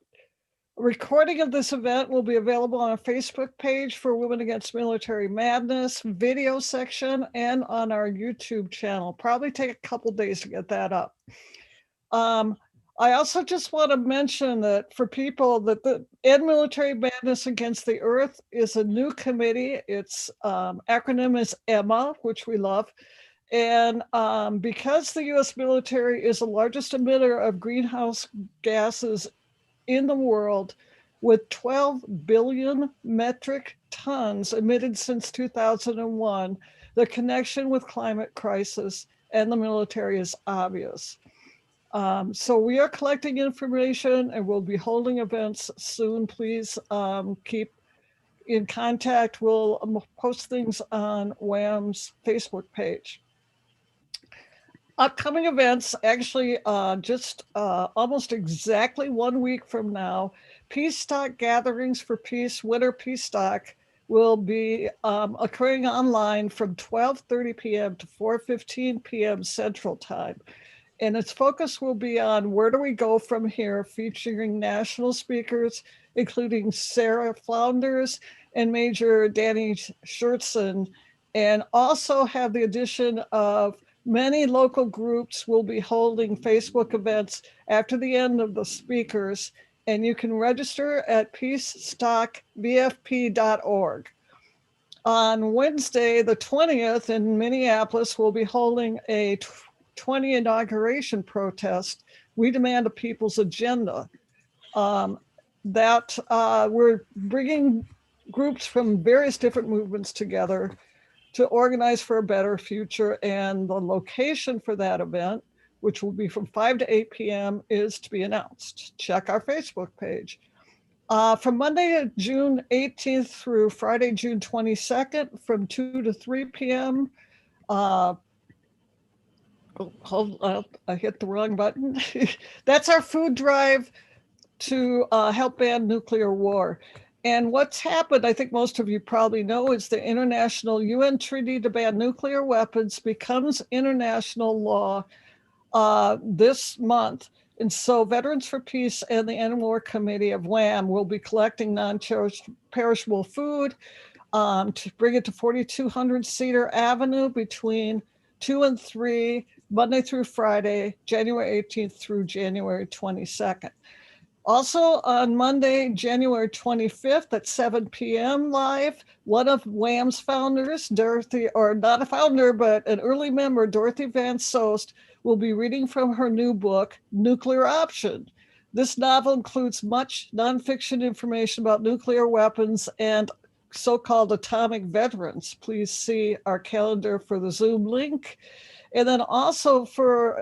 recording of this event will be available on our Facebook page for Women Against Military Madness video section and on our YouTube channel. Probably take a couple days to get that up. I also just want to mention that for people that the End Military Madness Against the Earth is a new committee. Its acronym is EMMA, which we love. And because the US military is the largest emitter of greenhouse gases in the world, with 12 billion metric tons emitted since 2001, the connection with climate crisis and the military is obvious. So we are collecting information and we'll be holding events soon. Please keep in contact. We'll post things on WHAM's Facebook page. Upcoming events, actually just almost exactly 1 week from now, Peace Stock Gatherings for Peace Winter Peace Stock will be occurring online from 12:30 p.m. to 4:15 p.m. Central Time. And its focus will be on where do we go from here, featuring national speakers, including Sarah Flounders and Major Danny Schertzen, and also have the addition of many local groups will be holding Facebook events after the end of the speakers, and you can register at peacestockvfp.org. On Wednesday, the 20th in Minneapolis, we'll be holding a 20 inauguration protest. We demand a people's agenda. We're bringing groups from various different movements together to organize for a better future, and the location for that event, which will be from 5 to 8 p.m., is to be announced. Check our Facebook page. From Monday, June 18th through Friday, June 22nd, from 2 to 3 p.m., I hit the wrong button. That's our food drive to help ban nuclear war. And what's happened, I think most of you probably know, is the international UN treaty to ban nuclear weapons becomes international law this month. And so Veterans for Peace and the End War Committee of WHAM will be collecting non-perishable food to bring it to 4200 Cedar Avenue between 2 and 3, Monday through Friday, January 18th through January 22nd. Also on Monday, January 25th at 7 p.m. live, one of WHAM's founders, Dorothy, or not a founder, but an early member, Dorothy Van Soest, will be reading from her new book, Nuclear Option. This novel includes much nonfiction information about nuclear weapons and so-called atomic veterans. Please see our calendar for the Zoom link. And then also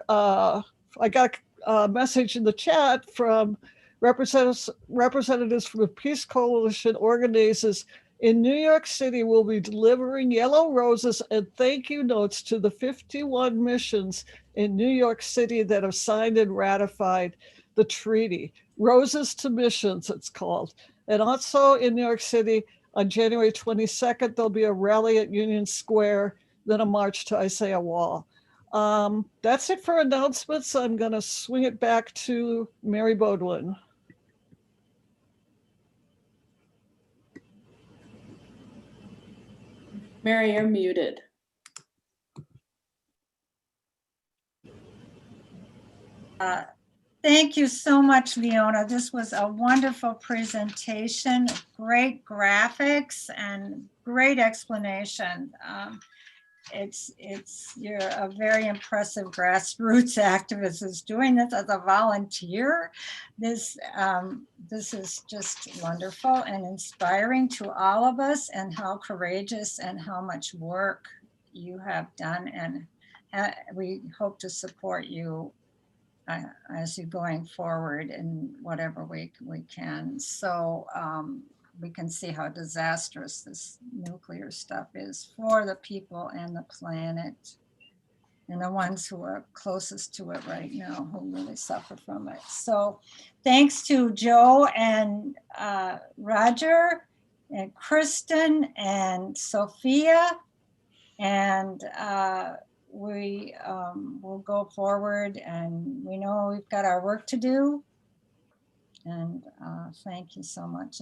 I got a message in the chat from representatives from the Peace Coalition organizers in New York City will be delivering yellow roses and thank you notes to the 51 missions in New York City that have signed and ratified the treaty. Roses to Missions, it's called. And also in New York City on January 22nd, there'll be a rally at Union Square, then a march to Isaiah Wall. That's it for announcements. I'm going to swing it back to Mary Baudouin. Mary, you're muted. Thank you so much, Leona. This was a wonderful presentation, great graphics and great explanation. You're a very impressive grassroots activist who's doing this as a volunteer. This is just wonderful and inspiring to all of us, and how courageous and how much work you have done. And we hope to support you as you're going forward in whatever way we can. So we can see how disastrous this nuclear stuff is for the people and the planet, and the ones who are closest to it right now who really suffer from it. So thanks to Joe and Roger and Kristen and Sophia, and we will go forward, and we know we've got our work to do. And thank you so much.